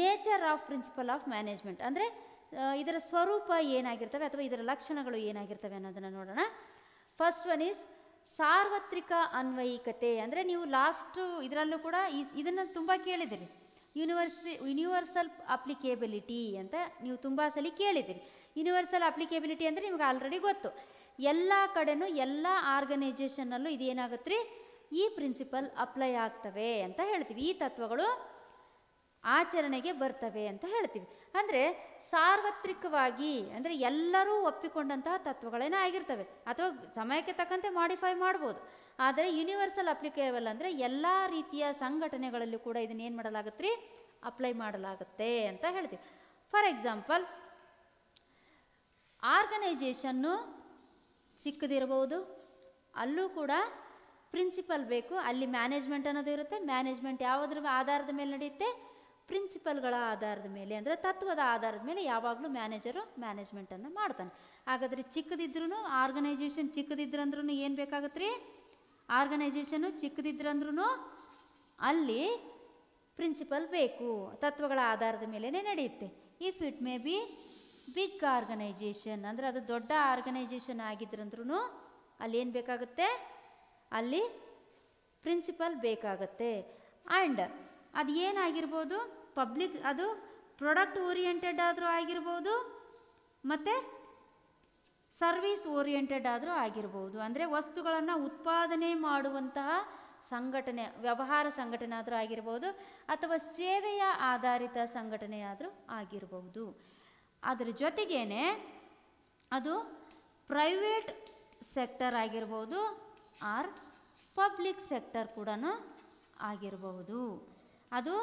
nature of principle of management. ಅಂದರೆ ಇದರ ಸ್ವರೂಪ ಏನಾಗಿರ್ತವೆ ಅಥವಾ ಇದರ ಲಕ್ಷಣಗಳು ಏನಾಗಿರ್ತವೆ ಅನ್ನೋದನ್ನು ನೋಡೋಣ. ಫಸ್ಟ್ ಒನ್ ಈಸ್ ಸಾರ್ವತ್ರಿಕ ಅನ್ವಯಿಕತೆ. ಅಂದರೆ ನೀವು ಲಾಸ್ಟು ಇದರಲ್ಲೂ ಕೂಡ ಇದನ್ನು ತುಂಬ ಕೇಳಿದ್ದೀರಿ, ಯೂನಿವರ್ಸಲ್ ಅಪ್ಲಿಕೇಬಿಲಿಟಿ ಅಂತ ನೀವು ತುಂಬ ಸಲ ಕೇಳಿದ್ದೀರಿ. ಯೂನಿವರ್ಸಲ್ ಅಪ್ಲಿಕೇಬಿಲಿಟಿ ಅಂದರೆ ನಿಮ್ಗೆ ಆಲ್ರೆಡಿ ಗೊತ್ತು. ಎಲ್ಲ ಕಡೆನೂ ಎಲ್ಲ ಆರ್ಗನೈಜೇಷನ್ನಲ್ಲೂ ಇದೇನಾಗುತ್ತೆ ರೀ, ಈ ಪ್ರಿನ್ಸಿಪಲ್ ಅಪ್ಲೈ ಆಗ್ತವೆ ಅಂತ ಹೇಳ್ತೀವಿ. ಈ ತತ್ವಗಳು ಆಚರಣೆಗೆ ಬರ್ತವೆ ಅಂತ ಹೇಳ್ತೀವಿ. ಅಂದರೆ ಸಾರ್ವತ್ರಿಕವಾಗಿ ಅಂದರೆ ಎಲ್ಲರೂ ಒಪ್ಪಿಕೊಂಡಂತಹ ತತ್ವಗಳೇನೇ ಆಗಿರ್ತವೆ, ಅಥವಾ ಸಮಯಕ್ಕೆ ತಕ್ಕಂತೆ ಮಾಡಿಫೈ ಮಾಡ್ಬೋದು. ಆದರೆ ಯೂನಿವರ್ಸಲ್ ಅಪ್ಲಿಕೇಬಲ್ ಅಂದರೆ ಎಲ್ಲ ರೀತಿಯ ಸಂಘಟನೆಗಳಲ್ಲೂ ಕೂಡ ಇದನ್ನೇನು ಮಾಡಲಾಗುತ್ತೆ ರೀ, ಅಪ್ಲೈ ಮಾಡಲಾಗುತ್ತೆ ಅಂತ ಹೇಳ್ತೀವಿ. ಫಾರ್ ಎಕ್ಸಾಂಪಲ್, ಆರ್ಗನೈಜೇಷನ್ನು ಚಿಕ್ಕದಿರಬಹುದು, ಅಲ್ಲೂ ಕೂಡ ಪ್ರಿನ್ಸಿಪಲ್ ಬೇಕು. ಅಲ್ಲಿ ಮ್ಯಾನೇಜ್ಮೆಂಟ್ ಅನ್ನೋದು ಇರುತ್ತೆ. ಮ್ಯಾನೇಜ್ಮೆಂಟ್ ಯಾವುದ್ರ ಆಧಾರದ ಮೇಲೆ ನಡೆಯುತ್ತೆ? ಪ್ರಿನ್ಸಿಪಲ್ಗಳ ಆಧಾರದ ಮೇಲೆ, ಅಂದರೆ ತತ್ವದ ಆಧಾರದ ಮೇಲೆ ಯಾವಾಗಲೂ ಮ್ಯಾನೇಜರು ಮ್ಯಾನೇಜ್ಮೆಂಟನ್ನು ಮಾಡ್ತಾನೆ. ಹಾಗಾದರೆ ಚಿಕ್ಕದಿದ್ರೂ ಆರ್ಗನೈಜೇಷನ್ ಚಿಕ್ಕದಿದ್ರಂದ್ರೂ ಏನು ಬೇಕಾಗುತ್ತೆ ರೀ, ಆರ್ಗನೈಜೇಷನು ಚಿಕ್ಕದಿದ್ರಂದ್ರೂ ಅಲ್ಲಿ ಪ್ರಿನ್ಸಿಪಲ್ ಬೇಕು, ತತ್ವಗಳ ಆಧಾರದ ಮೇಲೇ ನಡೆಯುತ್ತೆ. If it may be big organisation, ಅಂದರೆ ಅದು ದೊಡ್ಡ ಆರ್ಗನೈಜೇಷನ್ ಆಗಿದ್ರಂದ್ರೂ ಅಲ್ಲಿ ಏನು ಬೇಕಾಗುತ್ತೆ, ಅಲ್ಲಿ ಪ್ರಿನ್ಸಿಪಲ್ ಬೇಕಾಗುತ್ತೆ. ಆ್ಯಂಡ್ ಅದು ಏನಾಗಿರ್ಬೋದು, ಪಬ್ಲಿಕ್, ಅದು ಪ್ರಾಡಕ್ಟ್ ಓರಿಯೆಂಟೆಡ್ ಆದರೂ ಆಗಿರ್ಬೋದು, ಮತ್ತು ಸರ್ವಿಸ್ ಓರಿಯೆಂಟೆಡ್ ಆದರೂ ಆಗಿರ್ಬೋದು. ಅಂದರೆ ವಸ್ತುಗಳನ್ನು ಉತ್ಪಾದನೆ ಮಾಡುವಂತಹ ಸಂಘಟನೆ, ವ್ಯವಹಾರ ಸಂಘಟನೆ ಆದರೂ ಆಗಿರ್ಬೋದು, ಅಥವಾ ಸೇವೆಯ ಆಧಾರಿತ ಸಂಘಟನೆಯಾದರೂ ಆಗಿರಬಹುದು. ಅದರ ಜೊತೆಗೇನೆ ಅದು ಪ್ರೈವೇಟ್ ಸೆಕ್ಟರ್ ಆಗಿರ್ಬೋದು ಆರ್ ಪಬ್ಲಿಕ್ ಸೆಕ್ಟರ್ ಕೂಡ ಆಗಿರಬಹುದು. ಅದು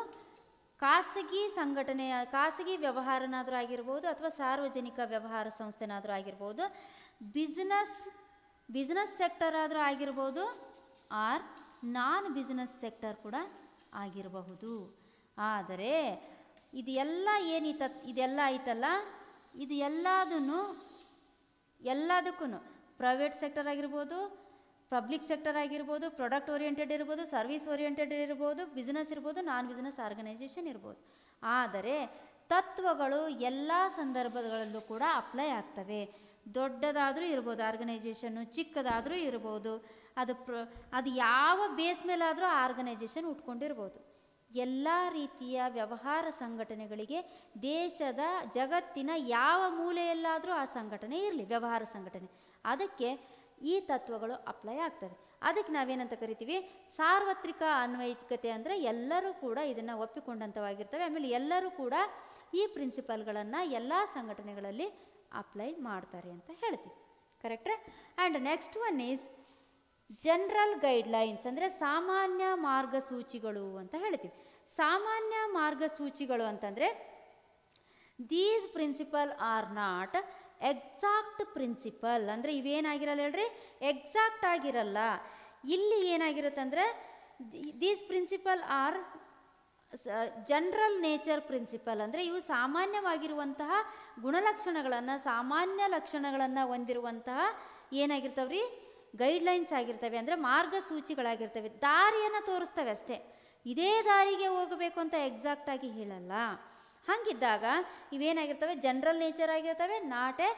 ಖಾಸಗಿ ಸಂಘಟನೆಯ, ಖಾಸಗಿ ವ್ಯವಹಾರನಾದರೂ ಆಗಿರ್ಬೋದು, ಅಥವಾ ಸಾರ್ವಜನಿಕ ವ್ಯವಹಾರ ಸಂಸ್ಥೆನಾದರೂ ಆಗಿರ್ಬೋದು, ಬಿಸ್ನೆಸ್ ಸೆಕ್ಟರ್ ಆದರೂ ಆಗಿರ್ಬೋದು, ಆರ್ ನಾನ್ ಬಿಸ್ನೆಸ್ ಸೆಕ್ಟರ್ ಕೂಡ ಆಗಿರಬಹುದು. ಆದರೆ ಇದು ಎಲ್ಲ ಇದೆಲ್ಲ ಐತಲ್ಲ, ಇದು ಎಲ್ಲದಕ್ಕೂ ಪ್ರೈವೇಟ್ ಸೆಕ್ಟರ್ ಆಗಿರ್ಬೋದು, ಪಬ್ಲಿಕ್ ಸೆಕ್ಟರ್ ಆಗಿರ್ಬೋದು, ಪ್ರಾಡಕ್ಟ್ ಓರಿಯೆಂಟೆಡ್ ಇರ್ಬೋದು, ಸರ್ವಿಸ್ ಓರಿಯೆಂಟೆಡ್ ಇರ್ಬೋದು, ಬಿಸ್ನೆಸ್ ಇರ್ಬೋದು, ನಾನ್ ಬಿಸ್ನೆಸ್ ಆರ್ಗನೈಸೇಷನ್ ಇರ್ಬೋದು. ಆದರೆ ತತ್ವಗಳು ಎಲ್ಲ ಸಂದರ್ಭಗಳಲ್ಲೂ ಕೂಡ ಅಪ್ಲೈ ಆಗ್ತವೆ. ದೊಡ್ಡದಾದರೂ ಇರ್ಬೋದು ಆರ್ಗನೈಸೇಷನ್ನು, ಚಿಕ್ಕದಾದರೂ ಇರ್ಬೋದು, ಅದು ಯಾವ ಬೇಸ್ ಮೇಲಾದರೂ ಆ ಆರ್ಗನೈಸೇಷನ್ ಉಟ್ಕೊಂಡಿರ್ಬೋದು. ಎಲ್ಲ ರೀತಿಯ ವ್ಯವಹಾರ ಸಂಘಟನೆಗಳಿಗೆ ದೇಶದ ಜಗತ್ತಿನ ಯಾವ ಮೂಲೆಯಲ್ಲಾದರೂ ಆ ಸಂಘಟನೆ ಇರಲಿ, ವ್ಯವಹಾರ ಸಂಘಟನೆ, ಅದಕ್ಕೆ ಈ ತತ್ವಗಳು ಅಪ್ಲೈ ಆಗ್ತವೆ. ಅದಕ್ಕೆ ನಾವೇನಂತ ಕರಿತೀವಿ, ಸಾರ್ವತ್ರಿಕ ಅನ್ವಯಿಕತೆ. ಅಂದರೆ ಎಲ್ಲರೂ ಕೂಡ ಇದನ್ನು ಒಪ್ಪಿಕೊಂಡಂಥವಾಗಿರ್ತವೆ. ಆಮೇಲೆ ಎಲ್ಲರೂ ಕೂಡ ಈ ಪ್ರಿನ್ಸಿಪಲ್ಗಳನ್ನು ಎಲ್ಲ ಸಂಘಟನೆಗಳಲ್ಲಿ ಅಪ್ಲೈ ಮಾಡ್ತಾರೆ ಅಂತ ಹೇಳ್ತೀವಿ. ಕರೆಕ್ಟ್ರಾ? And next one is general guidelines, ಅಂದರೆ ಸಾಮಾನ್ಯ ಮಾರ್ಗಸೂಚಿಗಳು ಅಂತ ಹೇಳ್ತೀವಿ. ಸಾಮಾನ್ಯ ಮಾರ್ಗಸೂಚಿಗಳು ಅಂತಂದರೆ these principle are not exact principle. ಅಂದರೆ ಇವೇನಾಗಿರಲ್ಲ ಹೇಳ್ರಿ, ಎಕ್ಸಾಕ್ಟ್ ಆಗಿರಲ್ಲ. ಇಲ್ಲಿ ಏನಾಗಿರುತ್ತಂದರೆ these principle are general nature principle. ಅಂದರೆ ಇವು ಸಾಮಾನ್ಯವಾಗಿರುವಂತಹ ಗುಣಲಕ್ಷಣಗಳನ್ನು, ಸಾಮಾನ್ಯ ಲಕ್ಷಣಗಳನ್ನು ಹೊಂದಿರುವಂತಹ ಏನಾಗಿರ್ತವ್ರಿ, ಗೈಡ್ಲೈನ್ಸ್ ಆಗಿರ್ತವೆ. ಅಂದರೆ ಮಾರ್ಗಸೂಚಿಗಳಾಗಿರ್ತವೆ, ದಾರಿಯನ್ನು ತೋರಿಸ್ತವೆ ಅಷ್ಟೇ. ಇದೇ ದಾರಿಗೆ ಹೋಗಬೇಕು ಅಂತ ಎಕ್ಸಾಕ್ಟಾಗಿ ಹೇಳಲ್ಲ. ಹಾಗಿದ್ದಾಗ ಇವೇನಾಗಿರ್ತವೆ, ಜನರಲ್ ನೇಚರ್ ಆಗಿರ್ತವೆ, ನಾಟ್ ಎ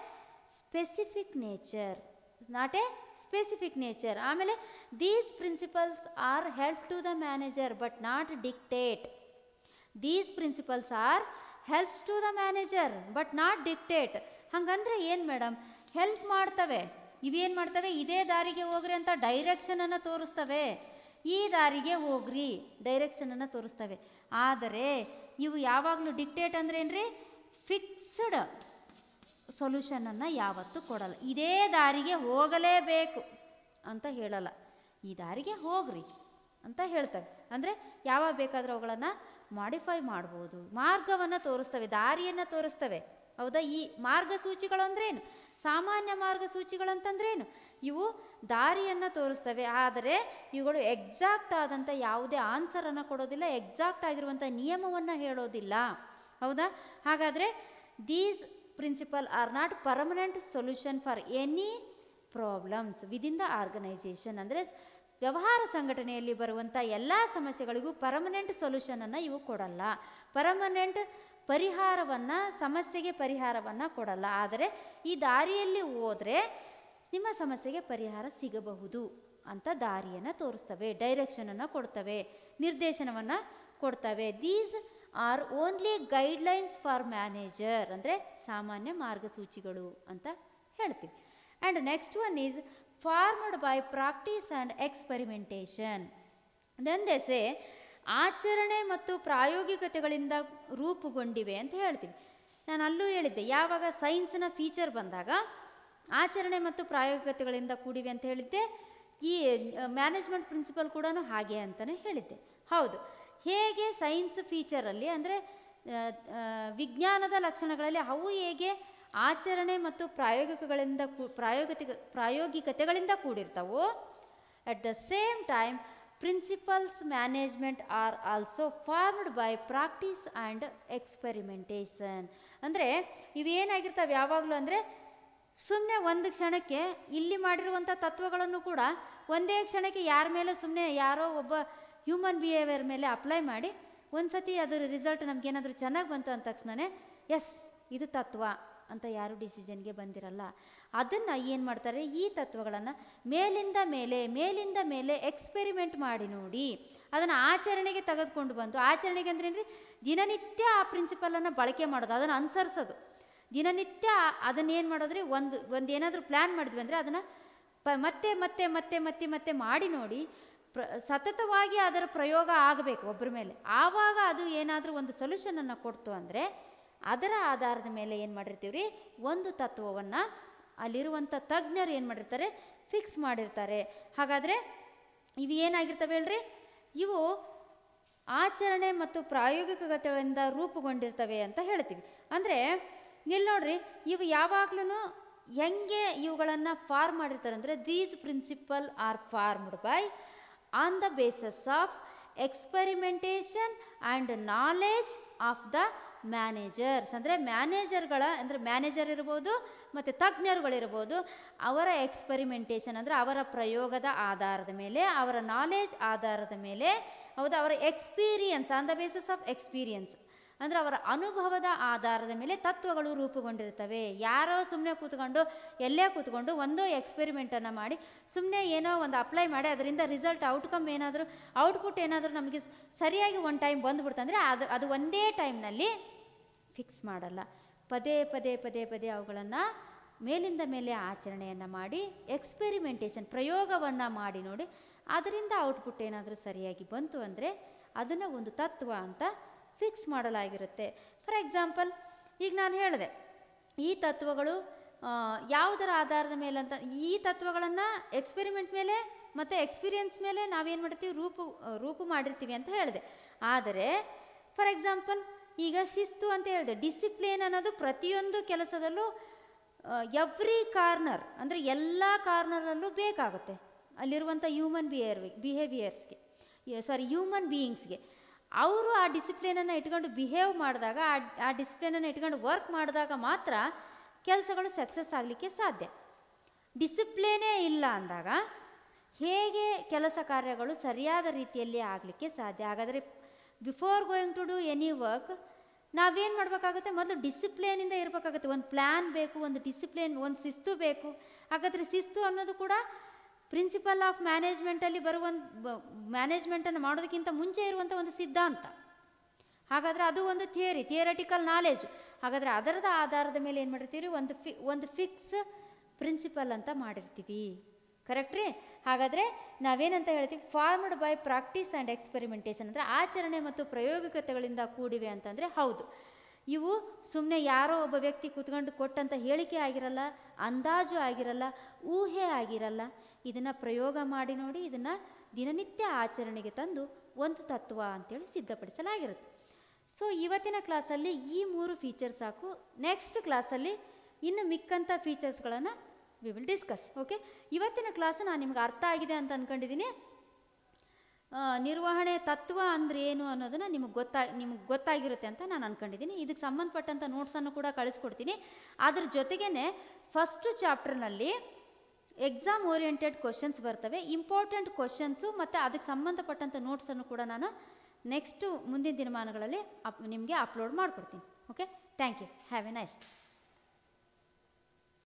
ಸ್ಪೆಸಿಫಿಕ್ ನೇಚರ್. ಆಮೇಲೆ these principles are help to the manager but not dictate. These principles are helps to the manager but not dictate. ಹಾಗಂದ್ರೆ ಏನು ಮೇಡಮ್, ಹೆಲ್ಪ್ ಮಾಡ್ತವೆ. ಇವೇನು ಮಾಡ್ತವೆ, ಇದೇ ದಾರಿಗೆ ಹೋಗ್ರಿ ಅಂತ ಡೈರೆಕ್ಷನನ್ನು ತೋರಿಸ್ತವೆ. ಈ ದಾರಿಗೆ ಹೋಗ್ರಿ ಡೈರೆಕ್ಷನನ್ನು ತೋರಿಸ್ತವೆ. ಆದರೆ ಇವು ಯಾವಾಗಲೂ ಡಿಕ್ಟೇಟ್ ಅಂದ್ರೆ ಏನ್ರಿ, ಫಿಕ್ಸ್ಡ್ ಸೊಲ್ಯೂಷನನ್ನು ಯಾವತ್ತೂ ಕೊಡಲ್ಲ. ಇದೇ ದಾರಿಗೆ ಹೋಗಲೇಬೇಕು ಅಂತ ಹೇಳಲ್ಲ, ಈ ದಾರಿಗೆ ಹೋಗ್ರಿ ಅಂತ ಹೇಳ್ತವೆ. ಅಂದರೆ ಯಾವಾಗ ಬೇಕಾದರೂ ಅವುಗಳನ್ನು ಮಾಡಿಫೈ ಮಾಡ್ಬೋದು. ಮಾರ್ಗವನ್ನು ತೋರಿಸ್ತವೆ, ದಾರಿಯನ್ನು ತೋರಿಸ್ತವೆ. ಹೌದಾ? ಈ ಮಾರ್ಗಸೂಚಿಗಳು ಅಂದ್ರೇನು, ಸಾಮಾನ್ಯ ಮಾರ್ಗಸೂಚಿಗಳು ಅಂತಂದ್ರೇನು, ಇವು ದಾರಿಯನ್ನು ತೋರಿಸ್ತವೆ. ಆದರೆ ಇವುಗಳು ಎಕ್ಸಾಕ್ಟ್ ಆದಂಥ ಯಾವುದೇ ಆನ್ಸರನ್ನು ಕೊಡೋದಿಲ್ಲ, ಎಕ್ಸಾಕ್ಟ್ ಆಗಿರುವಂಥ ನಿಯಮವನ್ನು ಹೇಳೋದಿಲ್ಲ. ಹೌದಾ? ಹಾಗಾದರೆ these principle are not permanent solution for any problems within the organisation. ಅಂದರೆ ವ್ಯವಹಾರ ಸಂಘಟನೆಯಲ್ಲಿ ಬರುವಂಥ ಎಲ್ಲ ಸಮಸ್ಯೆಗಳಿಗೂ ಪರ್ಮನೆಂಟ್ ಸೊಲ್ಯೂಷನನ್ನು ಇವು ಕೊಡಲ್ಲ, ಪರ್ಮನೆಂಟ್ ಪರಿಹಾರವನ್ನು, ಸಮಸ್ಯೆಗೆ ಪರಿಹಾರವನ್ನು ಕೊಡಲ್ಲ. ಆದರೆ ಈ ದಾರಿಯಲ್ಲಿ ಹೋದರೆ ನಿಮ್ಮ ಸಮಸ್ಯೆಗೆ ಪರಿಹಾರ ಸಿಗಬಹುದು ಅಂತ ದಾರಿಯನ್ನು ತೋರಿಸ್ತವೆ, ಡೈರೆಕ್ಷನನ್ನು ಕೊಡ್ತವೆ, ನಿರ್ದೇಶನವನ್ನು ಕೊಡ್ತವೆ. These are only guidelines for manager. ಅಂದರೆ ಸಾಮಾನ್ಯ ಮಾರ್ಗಸೂಚಿಗಳು ಅಂತ ಹೇಳ್ತೀವಿ. And next one is formed by practice and experimentation. Then they say ಆಚರಣೆ ಮತ್ತು ಪ್ರಾಯೋಗಿಕತೆಗಳಿಂದ ರೂಪುಗೊಂಡಿವೆ ಅಂತ ಹೇಳ್ತೀವಿ. ನಾನು ಅಲ್ಲೂ ಹೇಳಿದ್ದೆ, ಯಾವಾಗ ಸೈನ್ಸ್ನ ಫೀಚರ್ ಬಂದಾಗ ಆಚರಣೆ ಮತ್ತು ಪ್ರಾಯೋಗಿಕತೆಗಳಿಂದ ಕೂಡಿವೆ ಅಂತ ಹೇಳಿದ್ದೆ. ಈ ಮ್ಯಾನೇಜ್ಮೆಂಟ್ ಪ್ರಿನ್ಸಿಪಲ್ ಕೂಡ ಹಾಗೆ ಅಂತಲೇ ಹೇಳಿದ್ದೆ. ಹೌದು, ಹೇಗೆ ಸೈನ್ಸ್ ಫೀಚರಲ್ಲಿ ಅಂದರೆ ವಿಜ್ಞಾನದ ಲಕ್ಷಣಗಳಲ್ಲಿ ಅವು ಹೇಗೆ ಆಚರಣೆ ಮತ್ತು ಪ್ರಾಯೋಗಿಕತೆಗಳಿಂದ ಕೂಡಿರ್ತಾವೋ, at the same time principles management are also formed by practice and experimentation. ಅಂದರೆ ಇವೇನಾಗಿರ್ತವೆ ಯಾವಾಗಲೂ ಅಂದರೆ ಸುಮ್ಮನೆ ಒಂದು ಕ್ಷಣಕ್ಕೆ ಇಲ್ಲಿ ಮಾಡಿರುವಂಥ ತತ್ವಗಳನ್ನು ಕೂಡ ಒಂದೇ ಕ್ಷಣಕ್ಕೆ ಯಾರ ಮೇಲೆ ಸುಮ್ಮನೆ ಯಾರೋ ಒಬ್ಬ ಹ್ಯೂಮನ್ ಬಿಹೇವಿಯರ್ ಮೇಲೆ ಅಪ್ಲೈ ಮಾಡಿ ಒಂದು ಸತಿ ಅದರ ರಿಸಲ್ಟ್ ನಮಗೇನಾದರೂ ಚೆನ್ನಾಗಿ ಬಂತು ಅಂದ ತಕ್ಷಣವೇ ಎಸ್ ಇದು ತತ್ವ ಅಂತ ಯಾರೂ ಡಿಸಿಷನ್ಗೆ ಬಂದಿರಲ್ಲ. ಅದನ್ನು ಏನು ಮಾಡ್ತಾರೆ, ಈ ತತ್ವಗಳನ್ನು ಮೇಲಿಂದ ಮೇಲೆ ಎಕ್ಸ್ಪೆರಿಮೆಂಟ್ ಮಾಡಿ ನೋಡಿ ಅದನ್ನು ಆಚರಣೆಗೆ ತೆಗೆದುಕೊಂಡು ಬಂದು, ಆಚರಣೆಗೆ ಅಂದ್ರೆ ಏನ್ರಿ, ದಿನನಿತ್ಯ ಆ ಪ್ರಿನ್ಸಿಪಲನ್ನು ಬಳಕೆ ಮಾಡೋದು, ಅದನ್ನು ಅನುಸರಿಸೋದು. ದಿನನಿತ್ಯ ಅದನ್ನೇನು ಮಾಡೋದ್ರಿ, ಒಂದು ಏನಾದರೂ ಪ್ಲ್ಯಾನ್ ಮಾಡಿದ್ವಿ ಅಂದರೆ ಅದನ್ನು ಮತ್ತೆ ಮಾಡಿ ನೋಡಿ, ಸತತವಾಗಿ ಅದರ ಪ್ರಯೋಗ ಆಗಬೇಕು ಒಬ್ಬರ ಮೇಲೆ. ಆವಾಗ ಅದು ಏನಾದರೂ ಒಂದು ಸೊಲ್ಯೂಷನನ್ನು ಕೊಡ್ತು ಅಂದರೆ ಅದರ ಆಧಾರದ ಮೇಲೆ ಏನು ಮಾಡಿರ್ತೀವಿ ರೀ, ಒಂದು ತತ್ವವನ್ನು ಅಲ್ಲಿರುವಂಥ ತಜ್ಞರು ಏನು ಮಾಡಿರ್ತಾರೆ, ಫಿಕ್ಸ್ ಮಾಡಿರ್ತಾರೆ. ಹಾಗಾದರೆ ಇವು ಏನಾಗಿರ್ತವೆ ಹೇಳ್ರಿ, ಇವು ಆಚರಣೆ ಮತ್ತು ಪ್ರಾಯೋಗಿಕತೆಗಳಿಂದ ರೂಪುಗೊಂಡಿರ್ತವೆ ಅಂತ ಹೇಳ್ತೀವಿ. ಅಂದರೆ ಇಲ್ಲಿ ನೋಡ್ರಿ, ಇವು ಯಾವಾಗ್ಲೂ ಹೆಂಗೆ ಇವುಗಳನ್ನು ಫಾರ್ಮ್ ಮಾಡಿರ್ತಾರೆ ಅಂದರೆ these principle are formed by on the basis of experimentation and knowledge of the managers. ಅಂದರೆ ಮ್ಯಾನೇಜರ್ ಇರ್ಬೋದು ಮತ್ತು ತಜ್ಞರುಗಳಿರ್ಬೋದು. ಅವರ ಎಕ್ಸ್ಪರಿಮೆಂಟೇಷನ್ ಅಂದರೆ ಅವರ ಪ್ರಯೋಗದ ಆಧಾರದ ಮೇಲೆ, ಅವರ ನಾಲೆಜ್ ಆಧಾರದ ಮೇಲೆ, ಹೌದಾ, ಅವರ experience, on the basis of experience ಅಂದರೆ ಅವರ ಅನುಭವದ ಆಧಾರದ ಮೇಲೆ ತತ್ವಗಳು ರೂಪುಗೊಂಡಿರ್ತವೆ. ಯಾರೋ ಸುಮ್ಮನೆ ಕೂತ್ಕೊಂಡು ಎಲ್ಲೇ ಕೂತ್ಕೊಂಡು ಒಂದೋ ಎಕ್ಸ್ಪೆರಿಮೆಂಟನ್ನು ಮಾಡಿ ಸುಮ್ಮನೆ ಏನೋ ಒಂದು ಅಪ್ಲೈ ಮಾಡಿ ಅದರಿಂದ ರಿಸಲ್ಟ್ ಔಟ್ಪುಟ್ ಏನಾದರೂ ನಮಗೆ ಸರಿಯಾಗಿ ಒಂದು ಟೈಮ್ ಬಂದುಬಿಡ್ತಂದರೆ ಅದು ಒಂದೇ ಟೈಮ್ನಲ್ಲಿ ಫಿಕ್ಸ್ ಮಾಡಲ್ಲ. ಪದೇ ಪದೇ ಅವುಗಳನ್ನು ಮೇಲಿಂದ ಮೇಲೆ ಆಚರಣೆಯನ್ನು ಮಾಡಿ ಎಕ್ಸ್ಪೆರಿಮೆಂಟೇಷನ್, ಪ್ರಯೋಗವನ್ನು ಮಾಡಿ ನೋಡಿ ಅದರಿಂದ ಔಟ್ಪುಟ್ ಏನಾದರೂ ಸರಿಯಾಗಿ ಬಂತು ಅಂದರೆ ಅದನ್ನು ಒಂದು ತತ್ವ ಅಂತ ಫಿಕ್ಸ್ ಮಾಡಲಾಗಿರುತ್ತೆ. ಫಾರ್ ಎಕ್ಸಾಂಪಲ್, ಈಗ ನಾನು ಹೇಳಿದೆ ಈ ತತ್ವಗಳು ಯಾವುದರ ಆಧಾರದ ಮೇಲೆ ಅಂತ. ಈ ತತ್ವಗಳನ್ನು ಎಕ್ಸ್ಪೆರಿಮೆಂಟ್ ಮೇಲೆ ಮತ್ತು ಎಕ್ಸ್ಪೀರಿಯನ್ಸ್ ಮೇಲೆ ನಾವೇನು ಮಾಡ್ತೀವಿ, ರೂಪು ಮಾಡಿರ್ತೀವಿ ಅಂತ ಹೇಳಿದೆ. ಆದರೆ ಫಾರ್ ಎಕ್ಸಾಂಪಲ್ ಈಗ ಶಿಸ್ತು ಅಂತ ಹೇಳಿದೆ. ಡಿಸಿಪ್ಲಿನ್ ಅನ್ನೋದು ಪ್ರತಿಯೊಂದು ಕೆಲಸದಲ್ಲೂ ಎವ್ರಿ ಕಾರ್ನರ್ ಅಂದರೆ ಎಲ್ಲ ಕಾರ್ನರಲ್ಲೂ ಬೇಕಾಗುತ್ತೆ ಅಲ್ಲಿರುವಂಥ ಹ್ಯೂಮನ್ ಬೀಯಿಂಗ್ಸ್ಗೆ. ಅವರು ಆ ಡಿಸಿಪ್ಲಿನನ್ನು ಇಟ್ಕೊಂಡು ಬಿಹೇವ್ ಮಾಡಿದಾಗ, ಆ ಡಿಸಿಪ್ಲಿನನ್ನು ಇಟ್ಕೊಂಡು ವರ್ಕ್ ಮಾಡಿದಾಗ ಮಾತ್ರ ಕೆಲಸಗಳು ಸಕ್ಸಸ್ ಆಗಲಿಕ್ಕೆ ಸಾಧ್ಯ. ಡಿಸಿಪ್ಲಿನೇ ಇಲ್ಲ ಅಂದಾಗ ಹೇಗೆ ಕೆಲಸ ಕಾರ್ಯಗಳು ಸರಿಯಾದ ರೀತಿಯಲ್ಲಿ ಆಗಲಿಕ್ಕೆ ಸಾಧ್ಯ? ಹಾಗಾದರೆ before going to do any work ನಾವೇನು ಮಾಡಬೇಕಾಗುತ್ತೆ, ಮೊದಲು ಡಿಸಿಪ್ಲಿನಿಂದ ಇರಬೇಕಾಗುತ್ತೆ. ಒಂದು ಪ್ಲ್ಯಾನ್ ಬೇಕು, ಒಂದು ಡಿಸಿಪ್ಲಿನ್, ಒಂದು ಶಿಸ್ತು ಬೇಕು. ಹಾಗಾದರೆ ಶಿಸ್ತು ಅನ್ನೋದು ಕೂಡ ಪ್ರಿನ್ಸಿಪಲ್ ಆಫ್ ಮ್ಯಾನೇಜ್ಮೆಂಟಲ್ಲಿ ಮ್ಯಾನೇಜ್ಮೆಂಟನ್ನು ಮಾಡೋದಕ್ಕಿಂತ ಮುಂಚೆ ಇರುವಂಥ ಒಂದು ಸಿದ್ಧಾಂತ. ಹಾಗಾದರೆ ಅದು ಒಂದು ಥಿಯರಿಟಿಕಲ್ ನಾಲೆಜ್. ಹಾಗಾದರೆ ಅದರದ ಆಧಾರದ ಮೇಲೆ ಏನು ಮಾಡಿರ್ತೀವಿ, ಒಂದು ಫಿಕ್ಸ್ ಪ್ರಿನ್ಸಿಪಲ್ ಅಂತ ಮಾಡಿರ್ತೀವಿ. ಕರೆಕ್ಟ್ ರೀ? ಹಾಗಾದರೆ ನಾವೇನಂತ ಹೇಳ್ತೀವಿ, formed by practice and experimentation ಅಂದರೆ ಆಚರಣೆ ಮತ್ತು ಪ್ರಾಯೋಗಿಕತೆಗಳಿಂದ ಕೂಡಿವೆ ಅಂತಂದರೆ ಹೌದು. ಇವು ಸುಮ್ಮನೆ ಯಾರೋ ಒಬ್ಬ ವ್ಯಕ್ತಿ ಕೂತ್ಕೊಂಡು ಕೊಟ್ಟಂಥ ಹೇಳಿಕೆ ಆಗಿರಲ್ಲ, ಅಂದಾಜು ಆಗಿರಲ್ಲ, ಊಹೆ ಆಗಿರಲ್ಲ. ಇದನ್ನು ಪ್ರಯೋಗ ಮಾಡಿ ನೋಡಿ, ಇದನ್ನು ದಿನನಿತ್ಯ ಆಚರಣೆಗೆ ತಂದು ಒಂದು ತತ್ವ ಅಂತೇಳಿ ಸಿದ್ಧಪಡಿಸಲಾಗಿರುತ್ತೆ. ಸೊ ಇವತ್ತಿನ ಕ್ಲಾಸಲ್ಲಿ ಈ 3 ಫೀಚರ್ಸ್ ಸಾಕು. ನೆಕ್ಸ್ಟ್ ಕ್ಲಾಸಲ್ಲಿ ಇನ್ನು ಮಿಕ್ಕಂಥ ಫೀಚರ್ಸ್ಗಳನ್ನು ವಿ ವಿಲ್ ಡಿಸ್ಕಸ್. ಓಕೆ, ಇವತ್ತಿನ ಕ್ಲಾಸ್ ನಾನು ನಿಮ್ಗೆ ಅರ್ಥ ಆಗಿದೆ ಅಂತ ಅಂದ್ಕೊಂಡಿದ್ದೀನಿ. ನಿರ್ವಹಣೆ ತತ್ವ ಅಂದರೆ ಏನು ಅನ್ನೋದನ್ನು ನಿಮಗೆ ಗೊತ್ತಾಗಿರುತ್ತೆ ಅಂತ ನಾನು ಅಂದ್ಕೊಂಡಿದ್ದೀನಿ. ಇದಕ್ಕೆ ಸಂಬಂಧಪಟ್ಟಂಥ ನೋಟ್ಸನ್ನು ಕೂಡ ಕಳಿಸ್ಕೊಡ್ತೀನಿ. ಅದ್ರ ಜೊತೆಗೇ ಫಸ್ಟ್ ಚಾಪ್ಟರ್ನಲ್ಲಿ ಎಕ್ಸಾಮ್ ಓರಿಯೆಂಟೆಡ್ ಕ್ವಶನ್ಸ್ ಬರ್ತವೆ, ಇಂಪಾರ್ಟೆಂಟ್ ಕ್ವಶನ್ಸು, ಮತ್ತು ಅದಕ್ಕೆ ಸಂಬಂಧಪಟ್ಟಂಥ ನೋಟ್ಸನ್ನು ಕೂಡ ನಾನು ಮುಂದಿನ ದಿನಮಾನಗಳಲ್ಲಿ ನಿಮಗೆ ಅಪ್ಲೋಡ್ ಮಾಡಿಕೊಡ್ತೀನಿ. Okay, thank you. Have a nice day.